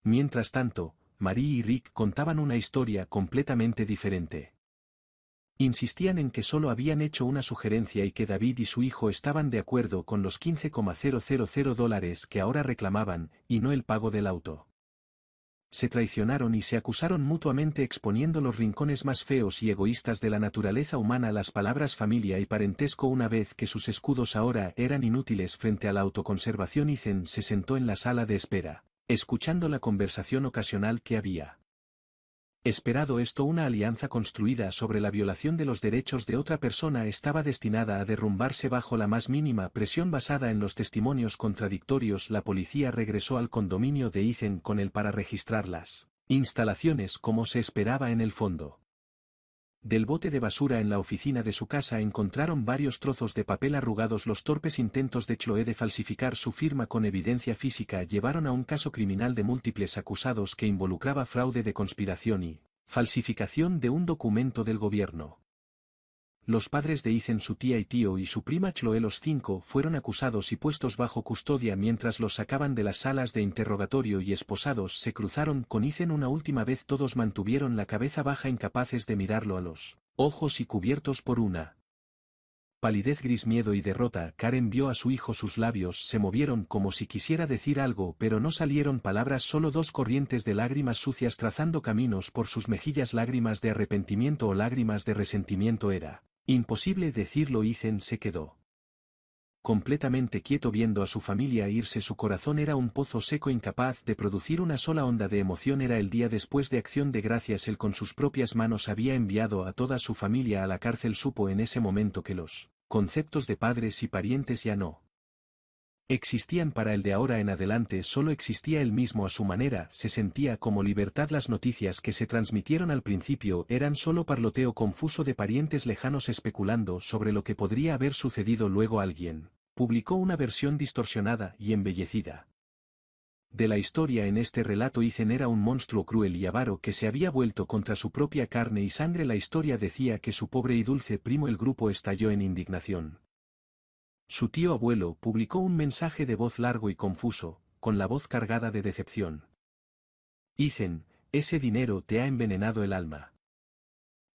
[SPEAKER 1] Mientras tanto, Marie y Rick contaban una historia completamente diferente. Insistían en que solo habían hecho una sugerencia y que David y su hijo estaban de acuerdo con los $15,000 que ahora reclamaban, y no el pago del auto. Se traicionaron y se acusaron mutuamente exponiendo los rincones más feos y egoístas de la naturaleza humana a las palabras familia y parentesco una vez que sus escudos ahora eran inútiles frente a la autoconservación. Ethan se sentó en la sala de espera, escuchando la conversación ocasional que había. Esperado esto, una alianza construida sobre la violación de los derechos de otra persona estaba destinada a derrumbarse bajo la más mínima presión basada en los testimonios contradictorios. La policía regresó al condominio de Ethan con él para registrar las instalaciones como se esperaba en el fondo. Del bote de basura en la oficina de su casa encontraron varios trozos de papel arrugados. Los torpes intentos de Chloe de falsificar su firma con evidencia física llevaron a un caso criminal de múltiples acusados que involucraba fraude de conspiración y falsificación de un documento del gobierno. Los padres de Ethan, su tía y tío y su prima Chloe, los 5, fueron acusados y puestos bajo custodia mientras los sacaban de las salas de interrogatorio y esposados se cruzaron con Ethan una última vez. Todos mantuvieron la cabeza baja, incapaces de mirarlo a los ojos y cubiertos por una palidez gris. Miedo y derrota. Karen vio a su hijo, sus labios se movieron como si quisiera decir algo pero no salieron palabras, solo dos corrientes de lágrimas sucias trazando caminos por sus mejillas, lágrimas de arrepentimiento o lágrimas de resentimiento. Era imposible decirlo. Ethan se quedó completamente quieto viendo a su familia irse. Su corazón era un pozo seco incapaz de producir una sola onda de emoción. Era el día después de Acción de Gracias. Él con sus propias manos había enviado a toda su familia a la cárcel. Supo en ese momento que los conceptos de padres y parientes ya no existían para él. De ahora en adelante solo existía él mismo a su manera. Se sentía como libertad. Las noticias que se transmitieron al principio eran solo parloteo confuso de parientes lejanos especulando sobre lo que podría haber sucedido. Luego alguien publicó una versión distorsionada y embellecida de la historia. En este relato Ethan era un monstruo cruel y avaro que se había vuelto contra su propia carne y sangre. La historia decía que su pobre y dulce primo. El grupo estalló en indignación. Su tío abuelo publicó un mensaje de voz largo y confuso, con la voz cargada de decepción. Ethan, ese dinero te ha envenenado el alma.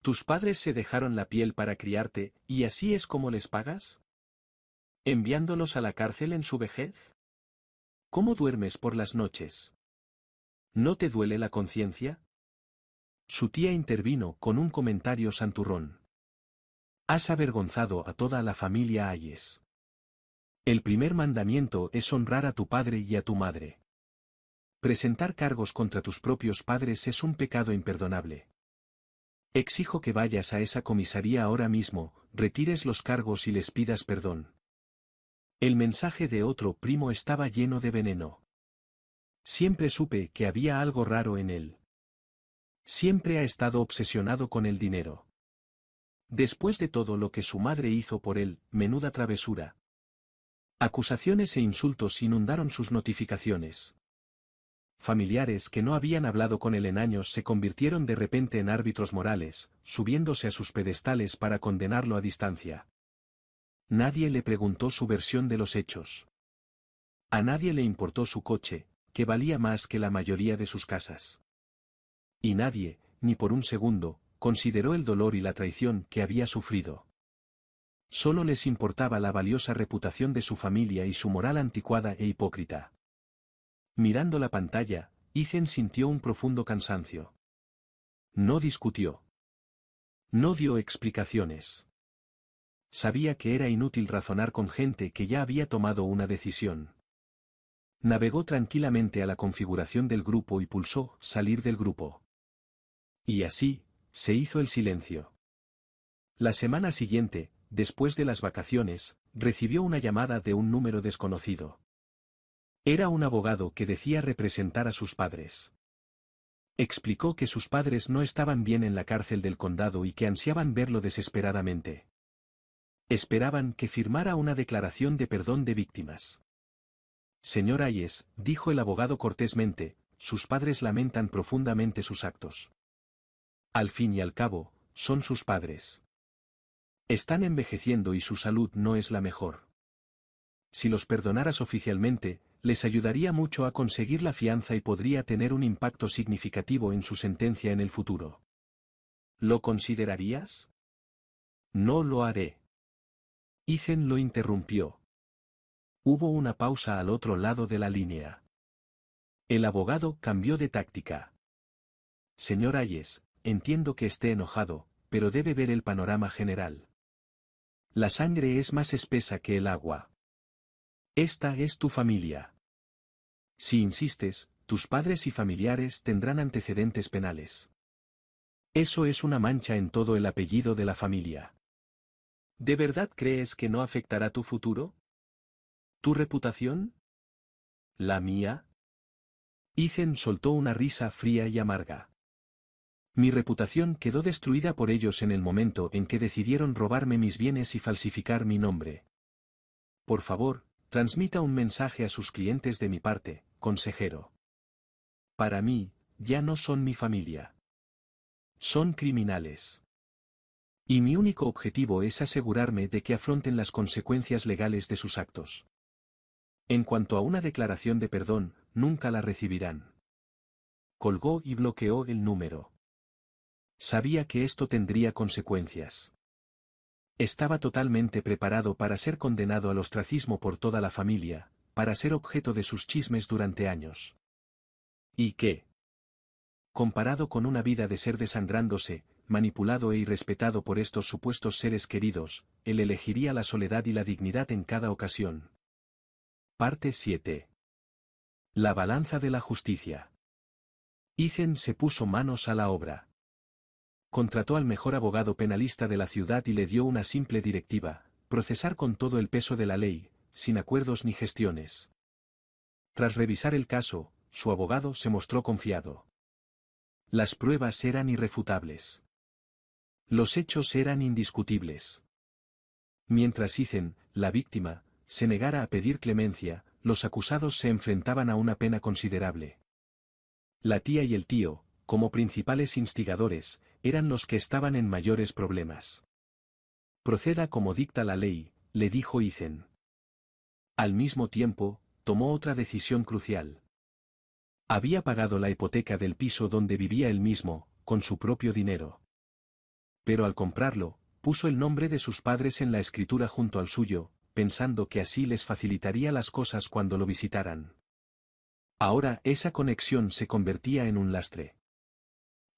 [SPEAKER 1] Tus padres se dejaron la piel para criarte, ¿y así es como les pagas? ¿Enviándolos a la cárcel en su vejez? ¿Cómo duermes por las noches? ¿No te duele la conciencia? Su tía intervino con un comentario santurrón. Has avergonzado a toda la familia Hayes. El primer mandamiento es honrar a tu padre y a tu madre. Presentar cargos contra tus propios padres es un pecado imperdonable. Exijo que vayas a esa comisaría ahora mismo, retires los cargos y les pidas perdón. El mensaje de otro primo estaba lleno de veneno. Siempre supe que había algo raro en él. Siempre ha estado obsesionado con el dinero. Después de todo lo que su madre hizo por él, menuda travesura. Acusaciones e insultos inundaron sus notificaciones. Familiares que no habían hablado con él en años se convirtieron de repente en árbitros morales, subiéndose a sus pedestales para condenarlo a distancia. Nadie le preguntó su versión de los hechos. A nadie le importó su coche, que valía más que la mayoría de sus casas. Y nadie, ni por un segundo, consideró el dolor y la traición que había sufrido. Solo les importaba la valiosa reputación de su familia y su moral anticuada e hipócrita. Mirando la pantalla, Ethan sintió un profundo cansancio. No discutió. No dio explicaciones. Sabía que era inútil razonar con gente que ya había tomado una decisión. Navegó tranquilamente a la configuración del grupo y pulsó salir del grupo. Y así, se hizo el silencio. La semana siguiente, después de las vacaciones, recibió una llamada de un número desconocido. Era un abogado que decía representar a sus padres. Explicó que sus padres no estaban bien en la cárcel del condado y que ansiaban verlo desesperadamente. Esperaban que firmara una declaración de perdón de víctimas. Señor Hayes, dijo el abogado cortésmente, sus padres lamentan profundamente sus actos. Al fin y al cabo, son sus padres. Están envejeciendo y su salud no es la mejor. Si los perdonaras oficialmente, les ayudaría mucho a conseguir la fianza y podría tener un impacto significativo en su sentencia en el futuro. ¿Lo considerarías? No lo haré. Ethan lo interrumpió. Hubo una pausa al otro lado de la línea. El abogado cambió de táctica. Señor Hayes, entiendo que esté enojado, pero debe ver el panorama general. La sangre es más espesa que el agua. Esta es tu familia. Si insistes, tus padres y familiares tendrán antecedentes penales. Eso es una mancha en todo el apellido de la familia. ¿De verdad crees que no afectará tu futuro? ¿Tu reputación? ¿La mía? Ethan soltó una risa fría y amarga. Mi reputación quedó destruida por ellos en el momento en que decidieron robarme mis bienes y falsificar mi nombre. Por favor, transmita un mensaje a sus clientes de mi parte, consejero. Para mí, ya no son mi familia. Son criminales. Y mi único objetivo es asegurarme de que afronten las consecuencias legales de sus actos. En cuanto a una declaración de perdón, nunca la recibirán. Colgó y bloqueó el número. Sabía que esto tendría consecuencias. Estaba totalmente preparado para ser condenado al ostracismo por toda la familia, para ser objeto de sus chismes durante años. ¿Y qué? Comparado con una vida de ser desangrándose, manipulado e irrespetado por estos supuestos seres queridos, él elegiría la soledad y la dignidad en cada ocasión. Parte 7. La balanza de la justicia. Ethan se puso manos a la obra. Contrató al mejor abogado penalista de la ciudad y le dio una simple directiva: procesar con todo el peso de la ley, sin acuerdos ni gestiones. Tras revisar el caso, su abogado se mostró confiado. Las pruebas eran irrefutables. Los hechos eran indiscutibles. Mientras Ethan, la víctima, se negara a pedir clemencia, los acusados se enfrentaban a una pena considerable. La tía y el tío, como principales instigadores, eran los que estaban en mayores problemas. Proceda como dicta la ley, le dijo Ethan. Al mismo tiempo, tomó otra decisión crucial. Había pagado la hipoteca del piso donde vivía él mismo, con su propio dinero. Pero al comprarlo, puso el nombre de sus padres en la escritura junto al suyo, pensando que así les facilitaría las cosas cuando lo visitaran. Ahora esa conexión se convertía en un lastre.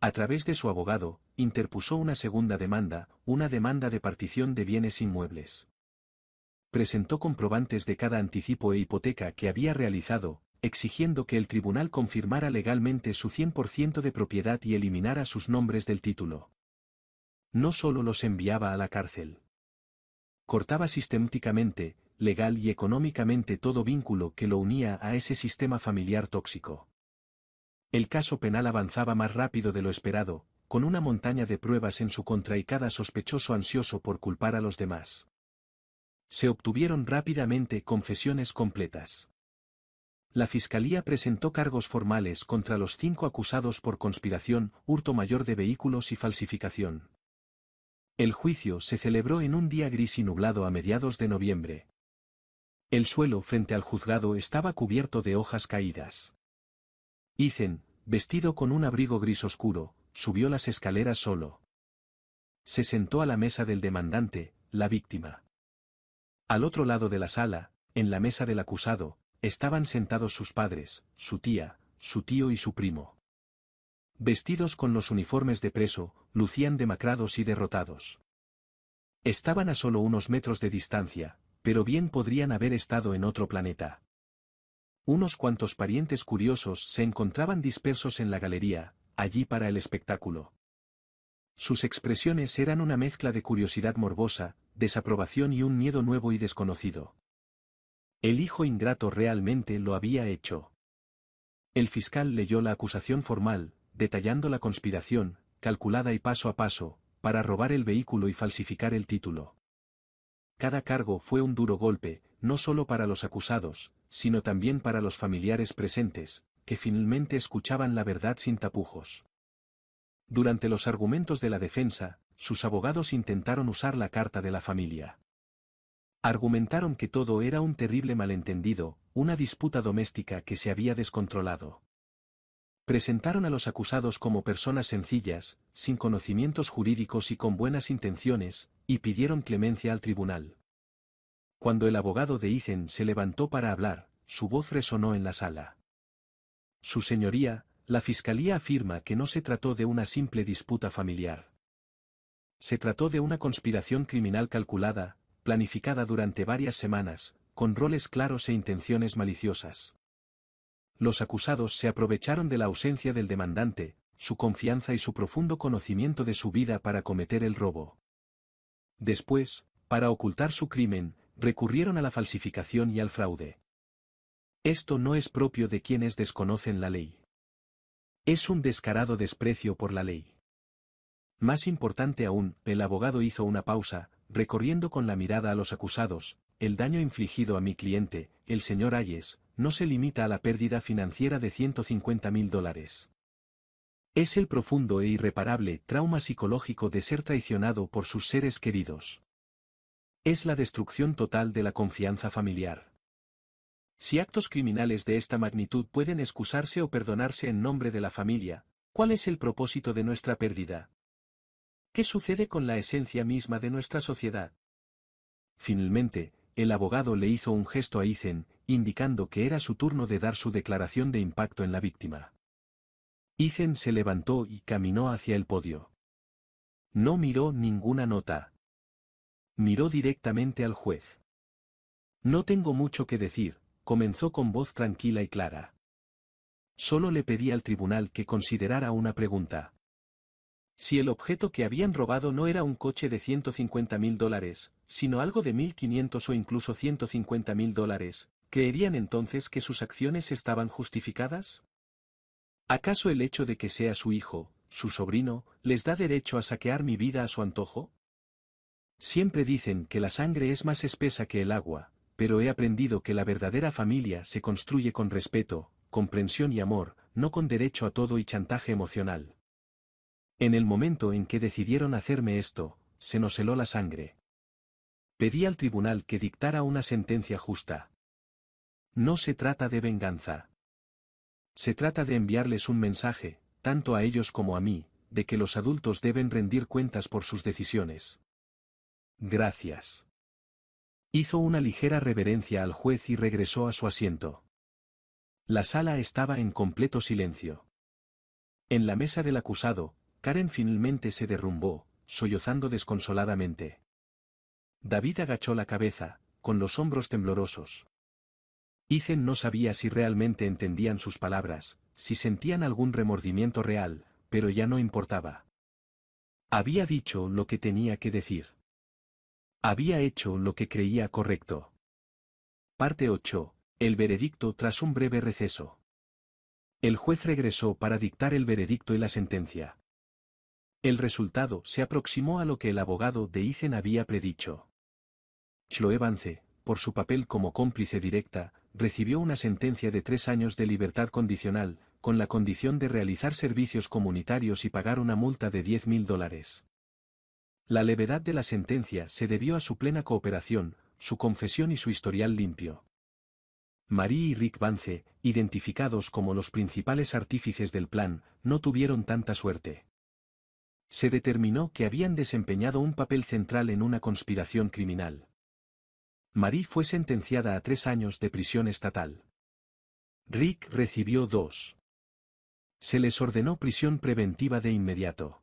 [SPEAKER 1] A través de su abogado, interpuso una segunda demanda, una demanda de partición de bienes inmuebles. Presentó comprobantes de cada anticipo e hipoteca que había realizado, exigiendo que el tribunal confirmara legalmente su 100% de propiedad y eliminara sus nombres del título. No solo los enviaba a la cárcel. Cortaba sistemáticamente, legal y económicamente todo vínculo que lo unía a ese sistema familiar tóxico. El caso penal avanzaba más rápido de lo esperado, con una montaña de pruebas en su contra y cada sospechoso ansioso por culpar a los demás. Se obtuvieron rápidamente confesiones completas. La fiscalía presentó cargos formales contra los 5 acusados por conspiración, hurto mayor de vehículos y falsificación. El juicio se celebró en un día gris y nublado a mediados de noviembre. El suelo frente al juzgado estaba cubierto de hojas caídas. Ethan, vestido con un abrigo gris oscuro, subió las escaleras solo. Se sentó a la mesa del demandante, la víctima. Al otro lado de la sala, en la mesa del acusado, estaban sentados sus padres, su tía, su tío y su primo. Vestidos con los uniformes de preso, lucían demacrados y derrotados. Estaban a solo unos metros de distancia, pero bien podrían haber estado en otro planeta. Unos cuantos parientes curiosos se encontraban dispersos en la galería, allí para el espectáculo. Sus expresiones eran una mezcla de curiosidad morbosa, desaprobación y un miedo nuevo y desconocido. El hijo ingrato realmente lo había hecho. El fiscal leyó la acusación formal, detallando la conspiración, calculada y paso a paso, para robar el vehículo y falsificar el título. Cada cargo fue un duro golpe, no solo para los acusados, sino también para los familiares presentes, que finalmente escuchaban la verdad sin tapujos. Durante los argumentos de la defensa, sus abogados intentaron usar la carta de la familia. Argumentaron que todo era un terrible malentendido, una disputa doméstica que se había descontrolado. Presentaron a los acusados como personas sencillas, sin conocimientos jurídicos y con buenas intenciones, y pidieron clemencia al tribunal. Cuando el abogado de Ethan se levantó para hablar, su voz resonó en la sala. Su señoría, la fiscalía afirma que no se trató de una simple disputa familiar. Se trató de una conspiración criminal calculada, planificada durante varias semanas, con roles claros e intenciones maliciosas. Los acusados se aprovecharon de la ausencia del demandante, su confianza y su profundo conocimiento de su vida para cometer el robo. Después, para ocultar su crimen, recurrieron a la falsificación y al fraude. Esto no es propio de quienes desconocen la ley. Es un descarado desprecio por la ley. Más importante aún, el abogado hizo una pausa, recorriendo con la mirada a los acusados. El daño infligido a mi cliente, el señor Hayes, no se limita a la pérdida financiera de $150.000. Es el profundo e irreparable trauma psicológico de ser traicionado por sus seres queridos. Es la destrucción total de la confianza familiar. Si actos criminales de esta magnitud pueden excusarse o perdonarse en nombre de la familia, ¿cuál es el propósito de nuestra pérdida? ¿Qué sucede con la esencia misma de nuestra sociedad? Finalmente, el abogado le hizo un gesto a Ethan, indicando que era su turno de dar su declaración de impacto en la víctima. Ethan se levantó y caminó hacia el podio. No miró ninguna nota. Miró directamente al juez. No tengo mucho que decir, comenzó con voz tranquila y clara. Solo le pedí al tribunal que considerara una pregunta. Si el objeto que habían robado no era un coche de $150.000, sino algo de 1.500 o incluso $150.000, ¿creerían entonces que sus acciones estaban justificadas? ¿Acaso el hecho de que sea su hijo, su sobrino, les da derecho a saquear mi vida a su antojo? Siempre dicen que la sangre es más espesa que el agua, pero he aprendido que la verdadera familia se construye con respeto, comprensión y amor, no con derecho a todo y chantaje emocional. En el momento en que decidieron hacerme esto, se nos heló la sangre. Pedí al tribunal que dictara una sentencia justa. No se trata de venganza. Se trata de enviarles un mensaje, tanto a ellos como a mí, de que los adultos deben rendir cuentas por sus decisiones. Gracias. Hizo una ligera reverencia al juez y regresó a su asiento. La sala estaba en completo silencio. En la mesa del acusado, Karen finalmente se derrumbó, sollozando desconsoladamente. David agachó la cabeza, con los hombros temblorosos. Ethan no sabía si realmente entendían sus palabras, si sentían algún remordimiento real, pero ya no importaba. Había dicho lo que tenía que decir. Había hecho lo que creía correcto. Parte 8. El veredicto tras un breve receso. El juez regresó para dictar el veredicto y la sentencia. El resultado se aproximó a lo que el abogado de Ethan había predicho. Chloe Vance, por su papel como cómplice directa, recibió una sentencia de 3 años de libertad condicional, con la condición de realizar servicios comunitarios y pagar una multa de $10.000. La levedad de la sentencia se debió a su plena cooperación, su confesión y su historial limpio. Marie y Rick Vance, identificados como los principales artífices del plan, no tuvieron tanta suerte. Se determinó que habían desempeñado un papel central en una conspiración criminal. Marie fue sentenciada a 3 años de prisión estatal. Rick recibió 2. Se les ordenó prisión preventiva de inmediato.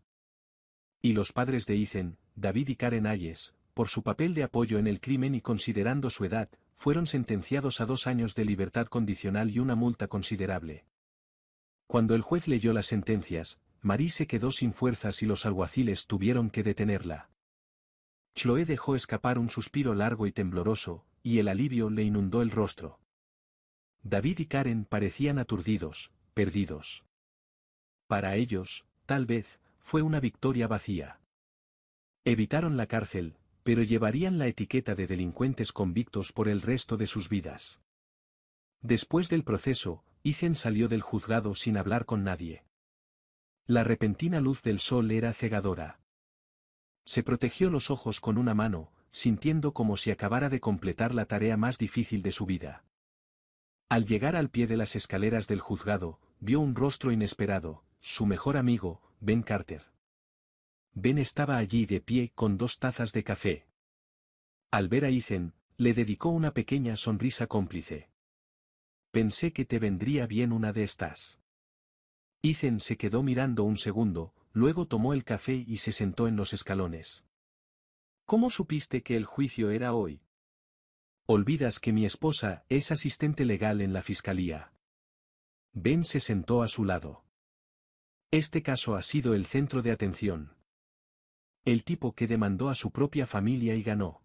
[SPEAKER 1] Y los padres de Ethan, David y Karen Hayes, por su papel de apoyo en el crimen y considerando su edad, fueron sentenciados a 2 años de libertad condicional y una multa considerable. Cuando el juez leyó las sentencias, Marie se quedó sin fuerzas y los alguaciles tuvieron que detenerla. Chloe dejó escapar un suspiro largo y tembloroso, y el alivio le inundó el rostro. David y Karen parecían aturdidos, perdidos. Para ellos, tal vez, fue una victoria vacía. Evitaron la cárcel, pero llevarían la etiqueta de delincuentes convictos por el resto de sus vidas. Después del proceso, Ethan salió del juzgado sin hablar con nadie. La repentina luz del sol era cegadora. Se protegió los ojos con una mano, sintiendo como si acabara de completar la tarea más difícil de su vida. Al llegar al pie de las escaleras del juzgado, vio un rostro inesperado, su mejor amigo, Ben Carter. Ben estaba allí de pie con 2 tazas de café. Al ver a Ethan, le dedicó una pequeña sonrisa cómplice. Pensé que te vendría bien una de estas. Ethan se quedó mirando un segundo, luego tomó el café y se sentó en los escalones. ¿Cómo supiste que el juicio era hoy? Olvidas que mi esposa es asistente legal en la fiscalía. Ben se sentó a su lado. Este caso ha sido el centro de atención. El tipo que demandó a su propia familia y ganó.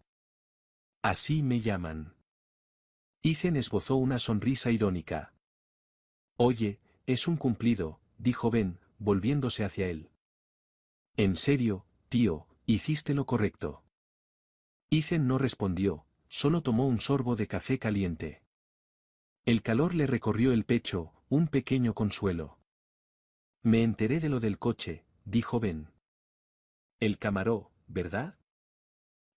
[SPEAKER 1] Así me llaman. Ethan esbozó una sonrisa irónica. Oye, es un cumplido, dijo Ben, volviéndose hacia él. En serio, tío, hiciste lo correcto. Ethan no respondió, solo tomó un sorbo de café caliente. El calor le recorrió el pecho, un pequeño consuelo. Me enteré de lo del coche, dijo Ben. El Camaro, ¿verdad?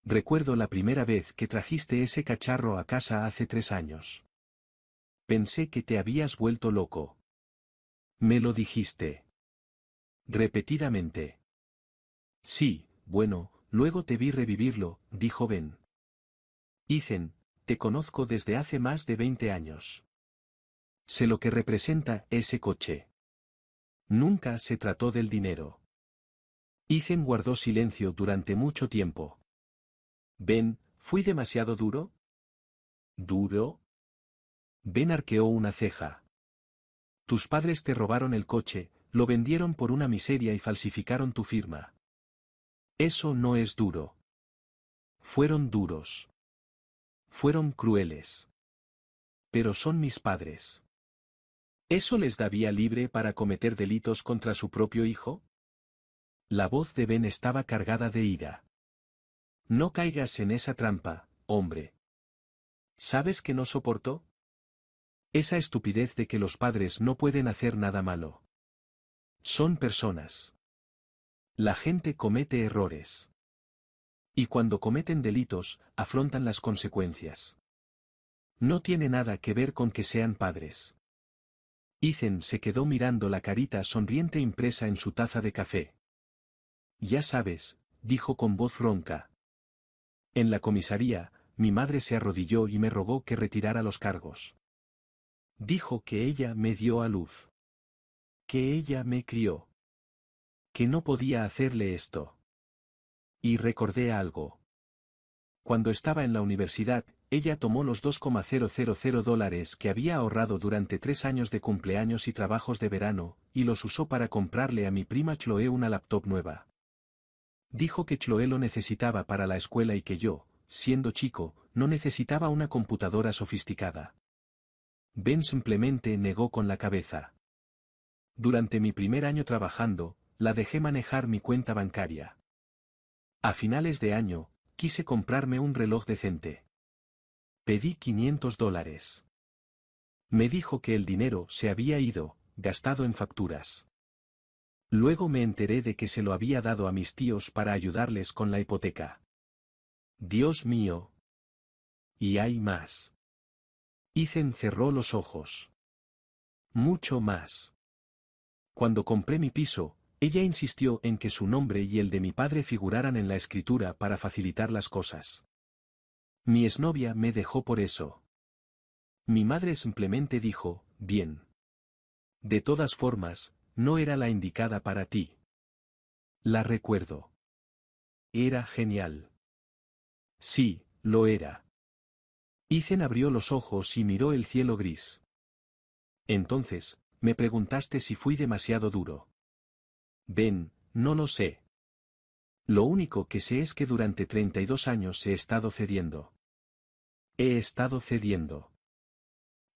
[SPEAKER 1] Recuerdo la primera vez que trajiste ese cacharro a casa hace 3 años. Pensé que te habías vuelto loco. Me lo dijiste. Repetidamente. Sí, bueno, luego te vi revivirlo, dijo Ben. Ethan, te conozco desde hace más de 20 años. Sé lo que representa ese coche. Nunca se trató del dinero. Ethan guardó silencio durante mucho tiempo. Ben, ¿fui demasiado duro? ¿Duro? Ben arqueó una ceja. Tus padres te robaron el coche, lo vendieron por una miseria y falsificaron tu firma. Eso no es duro. Fueron duros. Fueron crueles. Pero son mis padres. ¿Eso les da vía libre para cometer delitos contra su propio hijo? La voz de Ben estaba cargada de ira. No caigas en esa trampa, hombre. ¿Sabes que no soportó? Esa estupidez de que los padres no pueden hacer nada malo. Son personas. La gente comete errores. Y cuando cometen delitos, afrontan las consecuencias. No tiene nada que ver con que sean padres. Ethan se quedó mirando la carita sonriente impresa en su taza de café. Ya sabes, dijo con voz ronca. En la comisaría, mi madre se arrodilló y me rogó que retirara los cargos. Dijo que ella me dio a luz. Que ella me crió. Que no podía hacerle esto. Y recordé algo. Cuando estaba en la universidad, ella tomó los $2,000 que había ahorrado durante 3 años de cumpleaños y trabajos de verano, y los usó para comprarle a mi prima Chloe una laptop nueva. Dijo que Chloe lo necesitaba para la escuela y que yo, siendo chico, no necesitaba una computadora sofisticada. Ben simplemente negó con la cabeza. Durante mi primer año trabajando, la dejé manejar mi cuenta bancaria. A finales de año, quise comprarme un reloj decente. Pedí $500. Me dijo que el dinero se había ido, gastado en facturas. Luego me enteré de que se lo había dado a mis tíos para ayudarles con la hipoteca. Dios mío. Y hay más. Ethan cerró los ojos. Mucho más. Cuando compré mi piso, ella insistió en que su nombre y el de mi padre figuraran en la escritura para facilitar las cosas. Mi exnovia me dejó por eso. Mi madre simplemente dijo, bien. De todas formas, no era la indicada para ti. La recuerdo. Era genial. Sí, lo era. Ethan abrió los ojos y miró el cielo gris. Entonces, me preguntaste si fui demasiado duro. Ben, no lo sé. Lo único que sé es que durante 32 años he estado cediendo. He estado cediendo.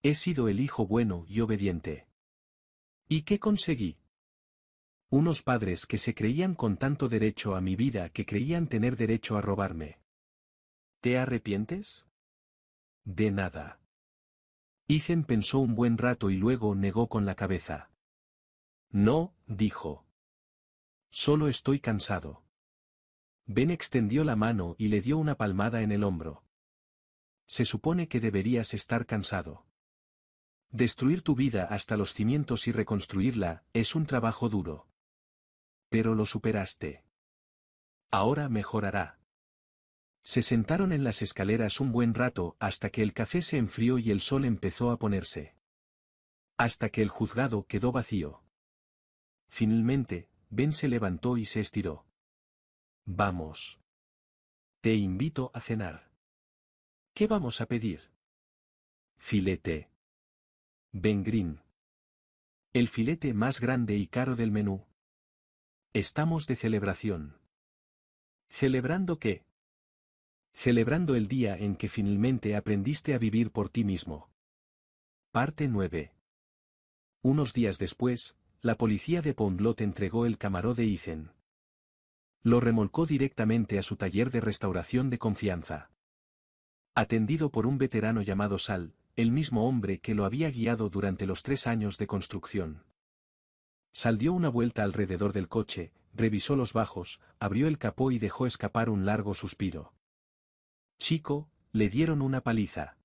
[SPEAKER 1] He sido el hijo bueno y obediente. ¿Y qué conseguí? Unos padres que se creían con tanto derecho a mi vida que creían tener derecho a robarme. ¿Te arrepientes? De nada. Ethan pensó un buen rato y luego negó con la cabeza. No, dijo. Solo estoy cansado. Ben extendió la mano y le dio una palmada en el hombro. Se supone que deberías estar cansado. Destruir tu vida hasta los cimientos y reconstruirla es un trabajo duro. Pero lo superaste. Ahora mejorará. Se sentaron en las escaleras un buen rato hasta que el café se enfrió y el sol empezó a ponerse. Hasta que el juzgado quedó vacío. Finalmente, Ben se levantó y se estiró. Vamos. Te invito a cenar. ¿Qué vamos a pedir? Filete. Ben Green. El filete más grande y caro del menú. Estamos de celebración. ¿Celebrando qué? Celebrando el día en que finalmente aprendiste a vivir por ti mismo. Parte 9. Unos días después, la policía de Poundlot entregó el Camaro de Ethan. Lo remolcó directamente a su taller de restauración de confianza. Atendido por un veterano llamado Sal, el mismo hombre que lo había guiado durante los 3 años de construcción. Sal dio una vuelta alrededor del coche, revisó los bajos, abrió el capó y dejó escapar un largo suspiro. Chico, le dieron una paliza.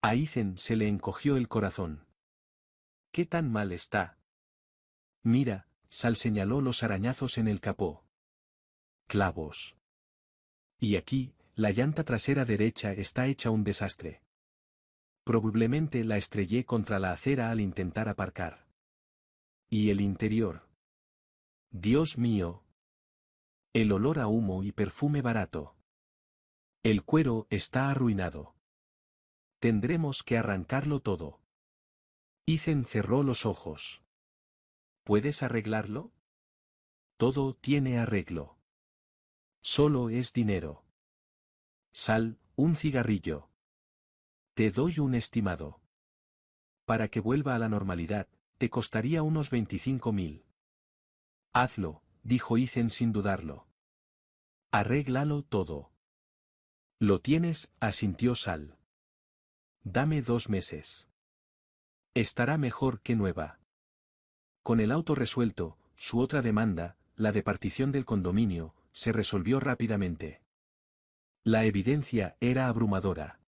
[SPEAKER 1] A Ethan se le encogió el corazón. ¿Qué tan mal está? Mira, Sal señaló los arañazos en el capó. Clavos. Y aquí, la llanta trasera derecha está hecha un desastre. Probablemente la estrellé contra la acera al intentar aparcar. ¿Y el interior? Dios mío. El olor a humo y perfume barato. El cuero está arruinado. Tendremos que arrancarlo todo. Ethan cerró los ojos. ¿Puedes arreglarlo? Todo tiene arreglo. Solo es dinero. Sal, un cigarrillo. Te doy un estimado. Para que vuelva a la normalidad, te costaría unos 25.000. Hazlo, dijo Ethan sin dudarlo. Arréglalo todo. Lo tienes, asintió Sal. Dame 2 meses. Estará mejor que nueva. Con el auto resuelto, su otra demanda, la de partición del condominio, se resolvió rápidamente. La evidencia era abrumadora.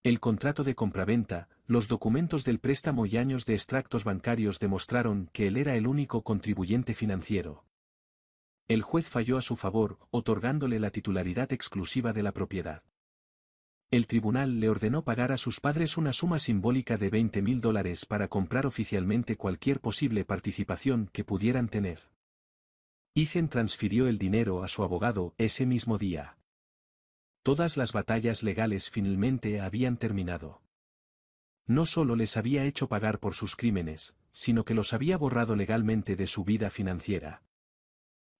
[SPEAKER 1] El contrato de compraventa, los documentos del préstamo y años de extractos bancarios demostraron que él era el único contribuyente financiero. El juez falló a su favor, otorgándole la titularidad exclusiva de la propiedad. El tribunal le ordenó pagar a sus padres una suma simbólica de $20.000 para comprar oficialmente cualquier posible participación que pudieran tener. Ethan transfirió el dinero a su abogado ese mismo día. Todas las batallas legales finalmente habían terminado. No solo les había hecho pagar por sus crímenes, sino que los había borrado legalmente de su vida financiera.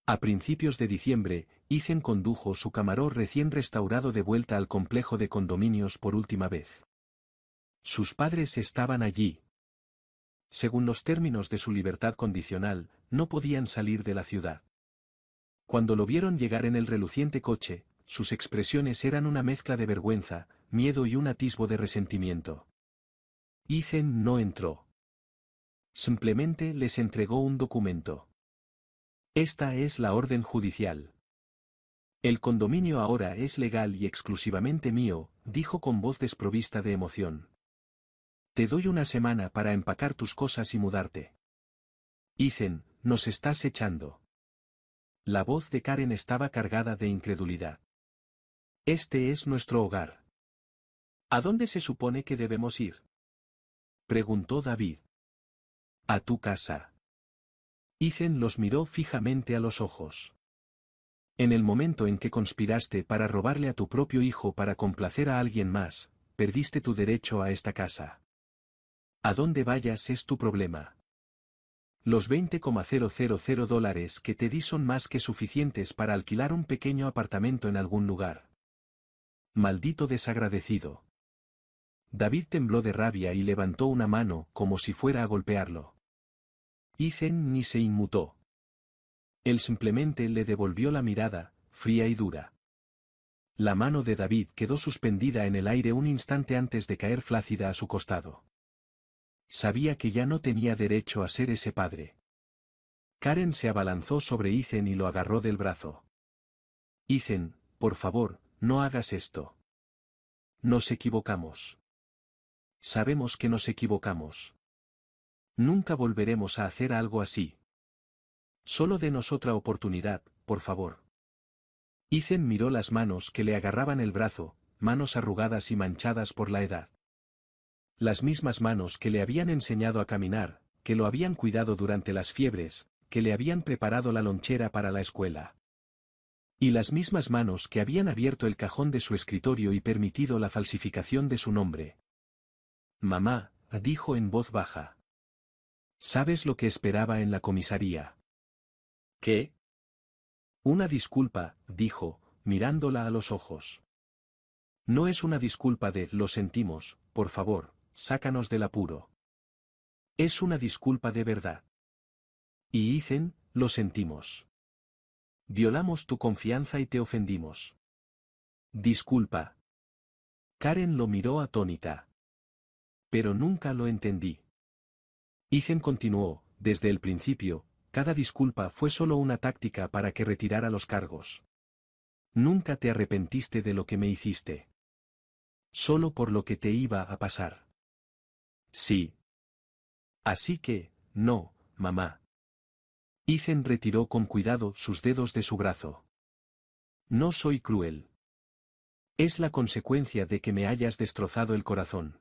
[SPEAKER 1] A principios de diciembre, Ethan condujo su Camaro recién restaurado de vuelta al complejo de condominios por última vez. Sus padres estaban allí. Según los términos de su libertad condicional, no podían salir de la ciudad. Cuando lo vieron llegar en el reluciente coche, sus expresiones eran una mezcla de vergüenza, miedo y un atisbo de resentimiento. Ethan no entró. Simplemente les entregó un documento. Esta es la orden judicial. El condominio ahora es legal y exclusivamente mío, dijo con voz desprovista de emoción. Te doy una semana para empacar tus cosas y mudarte. Ethan, nos estás echando. La voz de Karen estaba cargada de incredulidad. Este es nuestro hogar. ¿A dónde se supone que debemos ir? Preguntó David. A tu casa. Ethan los miró fijamente a los ojos. En el momento en que conspiraste para robarle a tu propio hijo para complacer a alguien más, perdiste tu derecho a esta casa. A dónde vayas es tu problema. Los $20,000 que te di son más que suficientes para alquilar un pequeño apartamento en algún lugar. Maldito desagradecido. David tembló de rabia y levantó una mano como si fuera a golpearlo. Ethan ni se inmutó. Él simplemente le devolvió la mirada, fría y dura. La mano de David quedó suspendida en el aire un instante antes de caer flácida a su costado. Sabía que ya no tenía derecho a ser ese padre. Karen se abalanzó sobre Ethan y lo agarró del brazo. Ethan, por favor, no hagas esto. Nos equivocamos. Sabemos que nos equivocamos. Nunca volveremos a hacer algo así. Solo denos otra oportunidad, por favor. Ethan miró las manos que le agarraban el brazo, manos arrugadas y manchadas por la edad. Las mismas manos que le habían enseñado a caminar, que lo habían cuidado durante las fiebres, que le habían preparado la lonchera para la escuela. Y las mismas manos que habían abierto el cajón de su escritorio y permitido la falsificación de su nombre. Mamá, dijo en voz baja. ¿Sabes lo que esperaba en la comisaría? ¿Qué? Una disculpa, dijo, mirándola a los ojos. No es una disculpa de lo sentimos, por favor, sácanos del apuro. Es una disculpa de verdad. Y Ethan, lo sentimos. Violamos tu confianza y te ofendimos. Disculpa. Karen lo miró atónita. Pero nunca lo entendí. Ethan continuó, desde el principio, cada disculpa fue solo una táctica para que retirara los cargos. Nunca te arrepentiste de lo que me hiciste. Solo por lo que te iba a pasar. Sí. Así que, no, mamá. Ethan retiró con cuidado sus dedos de su brazo. No soy cruel. Es la consecuencia de que me hayas destrozado el corazón.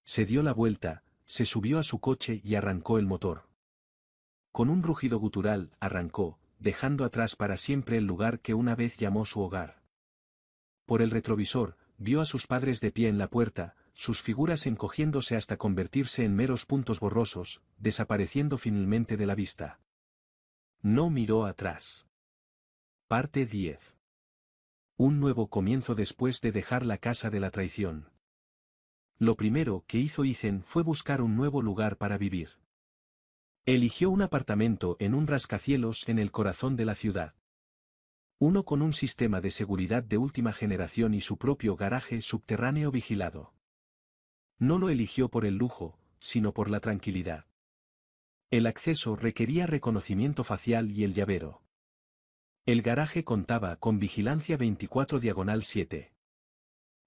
[SPEAKER 1] Se dio la vuelta, se subió a su coche y arrancó el motor. Con un rugido gutural, arrancó, dejando atrás para siempre el lugar que una vez llamó su hogar. Por el retrovisor, vio a sus padres de pie en la puerta, sus figuras encogiéndose hasta convertirse en meros puntos borrosos, desapareciendo finalmente de la vista. No miró atrás. Parte 10. Un nuevo comienzo después de dejar la casa de la traición. Lo primero que hizo Ethan fue buscar un nuevo lugar para vivir. Eligió un apartamento en un rascacielos en el corazón de la ciudad. Uno con un sistema de seguridad de última generación y su propio garaje subterráneo vigilado. No lo eligió por el lujo, sino por la tranquilidad. El acceso requería reconocimiento facial y el llavero. El garaje contaba con vigilancia 24/7.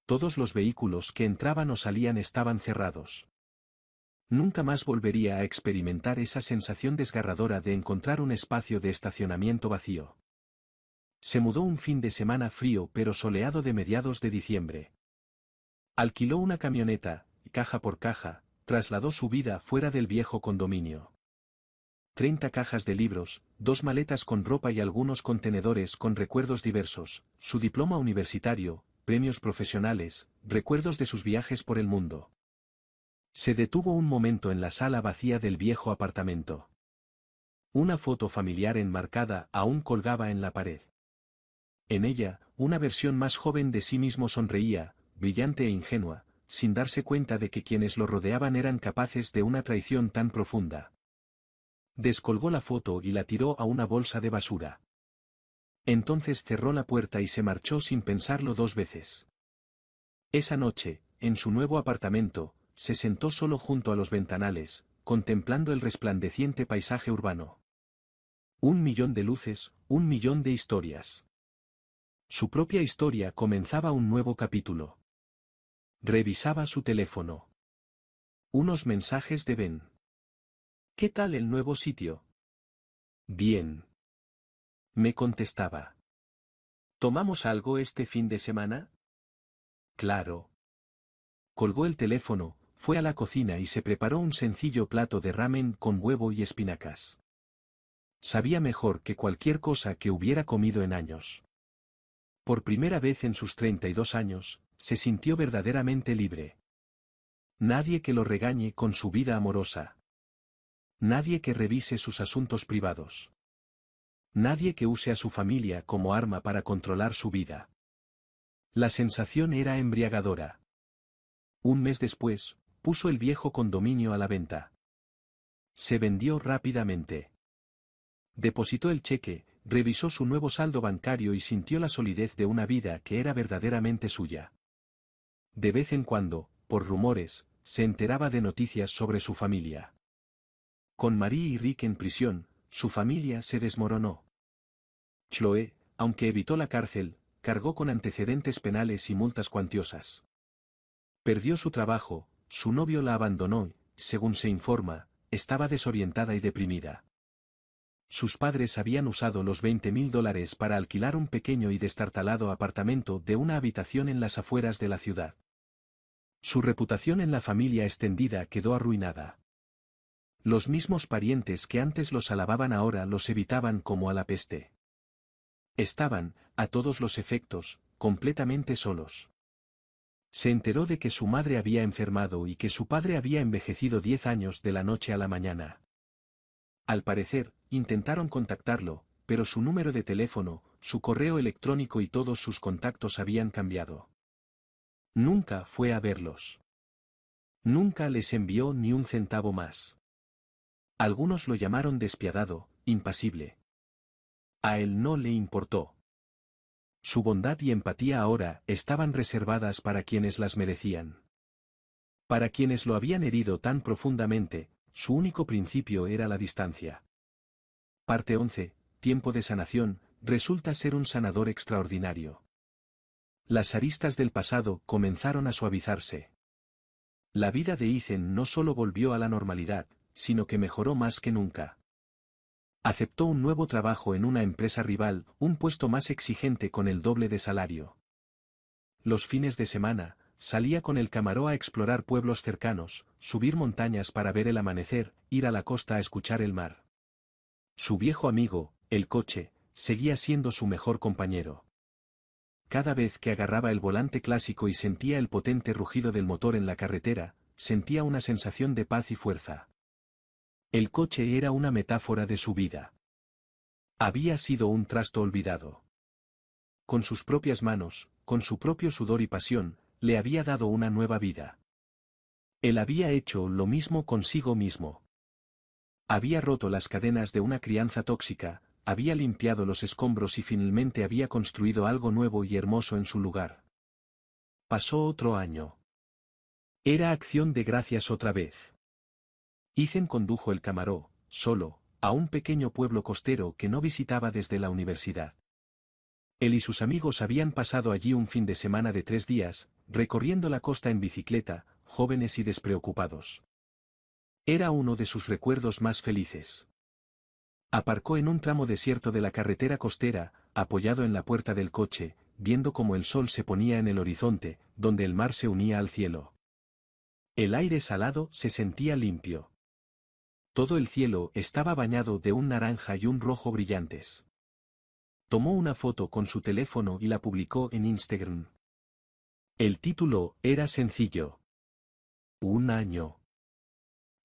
[SPEAKER 1] Todos los vehículos que entraban o salían estaban cerrados. Nunca más volvería a experimentar esa sensación desgarradora de encontrar un espacio de estacionamiento vacío. Se mudó un fin de semana frío pero soleado de mediados de diciembre. Alquiló una camioneta, y caja por caja, trasladó su vida fuera del viejo condominio. 30 cajas de libros, 2 maletas con ropa y algunos contenedores con recuerdos diversos, su diploma universitario, premios profesionales, recuerdos de sus viajes por el mundo. Se detuvo un momento en la sala vacía del viejo apartamento. Una foto familiar enmarcada aún colgaba en la pared. En ella, una versión más joven de sí mismo sonreía, brillante e ingenua, sin darse cuenta de que quienes lo rodeaban eran capaces de una traición tan profunda. Descolgó la foto y la tiró a una bolsa de basura. Entonces cerró la puerta y se marchó sin pensarlo 2 veces. Esa noche, en su nuevo apartamento, se sentó solo junto a los ventanales, contemplando el resplandeciente paisaje urbano. 1.000.000 de luces, 1.000.000 de historias. Su propia historia comenzaba un nuevo capítulo. Revisaba su teléfono. Unos mensajes de Ben. ¿Qué tal el nuevo sitio? Bien. Me contestaba. ¿Tomamos algo este fin de semana? Claro. Colgó el teléfono, fue a la cocina y se preparó un sencillo plato de ramen con huevo y espinacas. Sabía mejor que cualquier cosa que hubiera comido en años. Por primera vez en sus 32 años, se sintió verdaderamente libre. Nadie que lo regañe con su vida amorosa. Nadie que revise sus asuntos privados. Nadie que use a su familia como arma para controlar su vida. La sensación era embriagadora. Un mes después, puso el viejo condominio a la venta. Se vendió rápidamente. Depositó el cheque, revisó su nuevo saldo bancario y sintió la solidez de una vida que era verdaderamente suya. De vez en cuando, por rumores, se enteraba de noticias sobre su familia. Con Marie y Rick en prisión, su familia se desmoronó. Chloe, aunque evitó la cárcel, cargó con antecedentes penales y multas cuantiosas. Perdió su trabajo, su novio la abandonó y, según se informa, estaba desorientada y deprimida. Sus padres habían usado los $20,000 para alquilar un pequeño y destartalado apartamento de una habitación en las afueras de la ciudad. Su reputación en la familia extendida quedó arruinada. Los mismos parientes que antes los alababan ahora los evitaban como a la peste. Estaban, a todos los efectos, completamente solos. Se enteró de que su madre había enfermado y que su padre había envejecido 10 años de la noche a la mañana. Al parecer, intentaron contactarlo, pero su número de teléfono, su correo electrónico y todos sus contactos habían cambiado. Nunca fue a verlos. Nunca les envió ni un centavo más. Algunos lo llamaron despiadado, impasible. A él no le importó. Su bondad y empatía ahora estaban reservadas para quienes las merecían. Para quienes lo habían herido tan profundamente, su único principio era la distancia. Parte 11. Tiempo de sanación, resulta ser un sanador extraordinario. Las aristas del pasado comenzaron a suavizarse. La vida de Ethan no solo volvió a la normalidad, sino que mejoró más que nunca. Aceptó un nuevo trabajo en una empresa rival, un puesto más exigente con el doble de salario. Los fines de semana, salía con el camaró a explorar pueblos cercanos, subir montañas para ver el amanecer, ir a la costa a escuchar el mar. Su viejo amigo, el coche, seguía siendo su mejor compañero. Cada vez que agarraba el volante clásico y sentía el potente rugido del motor en la carretera, sentía una sensación de paz y fuerza. El coche era una metáfora de su vida. Había sido un trasto olvidado. Con sus propias manos, con su propio sudor y pasión, le había dado una nueva vida. Él había hecho lo mismo consigo mismo. Había roto las cadenas de una crianza tóxica, había limpiado los escombros y finalmente había construido algo nuevo y hermoso en su lugar. Pasó otro año. Era acción de gracias otra vez. Ethan condujo el camaró, solo, a un pequeño pueblo costero que no visitaba desde la universidad. Él y sus amigos habían pasado allí un fin de semana de 3 días, recorriendo la costa en bicicleta, jóvenes y despreocupados. Era uno de sus recuerdos más felices. Aparcó en un tramo desierto de la carretera costera, apoyado en la puerta del coche, viendo cómo el sol se ponía en el horizonte, donde el mar se unía al cielo. El aire salado se sentía limpio. Todo el cielo estaba bañado de un naranja y un rojo brillantes. Tomó una foto con su teléfono y la publicó en Instagram. El título era sencillo. Un año.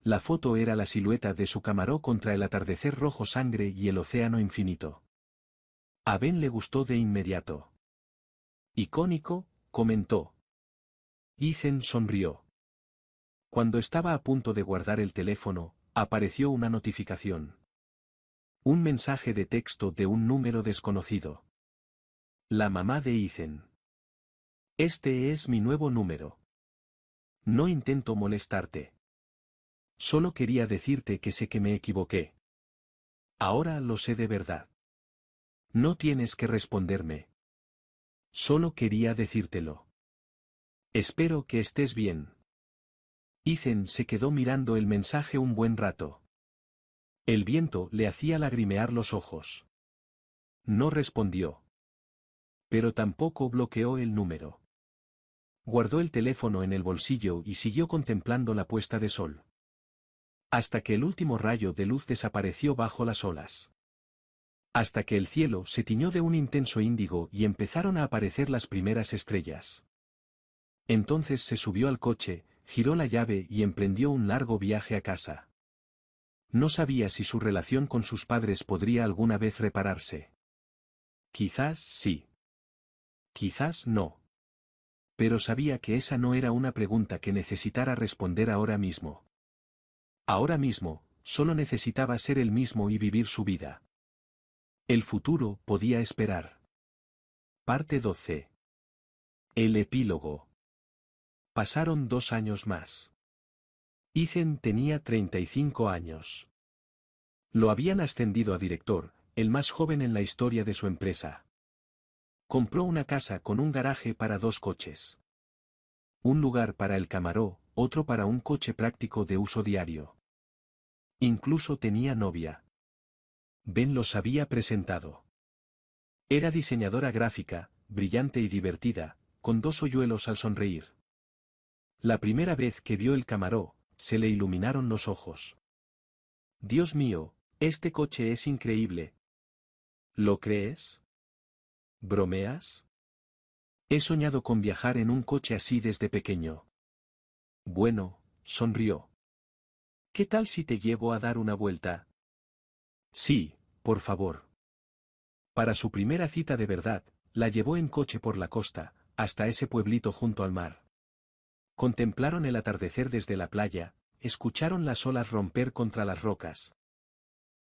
[SPEAKER 1] La foto era la silueta de su camaró contra el atardecer rojo sangre y el océano infinito. A Ben le gustó de inmediato. Icónico, comentó. Ethan sonrió. Cuando estaba a punto de guardar el teléfono, apareció una notificación. Un mensaje de texto de un número desconocido. La mamá de Ethan. Este es mi nuevo número. No intento molestarte. Solo quería decirte que sé que me equivoqué. Ahora lo sé de verdad. No tienes que responderme. Solo quería decírtelo. Espero que estés bien. Ethan se quedó mirando el mensaje un buen rato. El viento le hacía lagrimear los ojos. No respondió. Pero tampoco bloqueó el número. Guardó el teléfono en el bolsillo y siguió contemplando la puesta de sol. Hasta que el último rayo de luz desapareció bajo las olas. Hasta que el cielo se tiñó de un intenso índigo y empezaron a aparecer las primeras estrellas. Entonces se subió al coche, giró la llave y emprendió un largo viaje a casa. No sabía si su relación con sus padres podría alguna vez repararse. Quizás sí. Quizás no. Pero sabía que esa no era una pregunta que necesitara responder ahora mismo. Ahora mismo, solo necesitaba ser él mismo y vivir su vida. El futuro podía esperar. Parte 12. El epílogo. Pasaron 2 años más. Ethan tenía 35 años. Lo habían ascendido a director, el más joven en la historia de su empresa. Compró una casa con un garaje para 2 coches. Un lugar para el camaró, otro para un coche práctico de uso diario. Incluso tenía novia. Ben los había presentado. Era diseñadora gráfica, brillante y divertida, con 2 hoyuelos al sonreír. La primera vez que vio el camaró, se le iluminaron los ojos. Dios mío, este coche es increíble. ¿Lo crees? ¿Bromeas? He soñado con viajar en un coche así desde pequeño. Bueno, sonrió. ¿Qué tal si te llevo a dar una vuelta? Sí, por favor. Para su primera cita de verdad, la llevó en coche por la costa, hasta ese pueblito junto al mar. Contemplaron el atardecer desde la playa, escucharon las olas romper contra las rocas.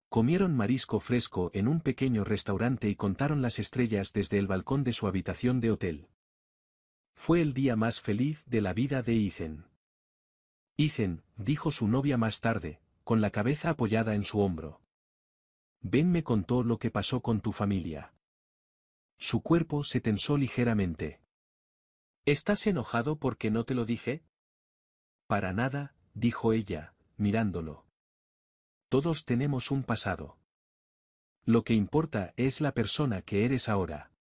[SPEAKER 1] Comieron marisco fresco en un pequeño restaurante y contaron las estrellas desde el balcón de su habitación de hotel. Fue el día más feliz de la vida de Ethan. Ethan, dijo su novia más tarde, con la cabeza apoyada en su hombro. Ben me contó lo que pasó con tu familia. Su cuerpo se tensó ligeramente. ¿Estás enojado porque no te lo dije? Para nada, dijo ella, mirándolo. Todos tenemos un pasado. Lo que importa es la persona que eres ahora.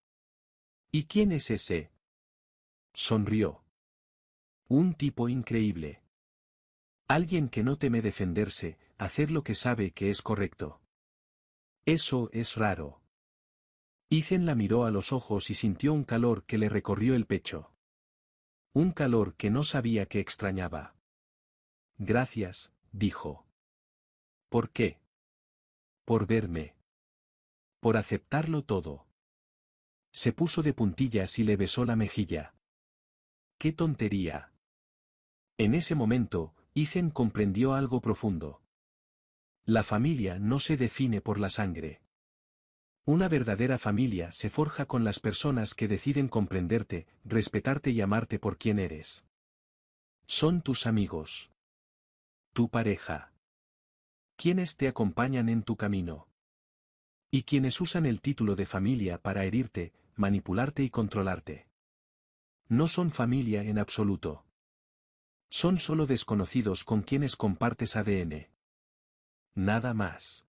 [SPEAKER 1] ¿Y quién es ese? Sonrió. Un tipo increíble. Alguien que no teme defenderse, hacer lo que sabe que es correcto. Eso es raro. Ethan la miró a los ojos y sintió un calor que le recorrió el pecho. Un calor que no sabía que extrañaba. Gracias, dijo. ¿Por qué? Por verme. Por aceptarlo todo. Se puso de puntillas y le besó la mejilla. ¡Qué tontería! En ese momento, Ethan comprendió algo profundo. La familia no se define por la sangre. Una verdadera familia se forja con las personas que deciden comprenderte, respetarte y amarte por quien eres. Son tus amigos. Tu pareja. Quienes te acompañan en tu camino. Y quienes usan el título de familia para herirte, manipularte y controlarte. No son familia en absoluto. Son solo desconocidos con quienes compartes ADN. Nada más.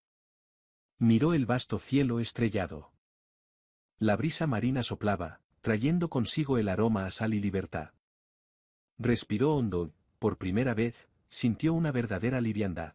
[SPEAKER 1] Miró el vasto cielo estrellado. La brisa marina soplaba, trayendo consigo el aroma a sal y libertad. Respiró hondo y, por primera vez, sintió una verdadera liviandad.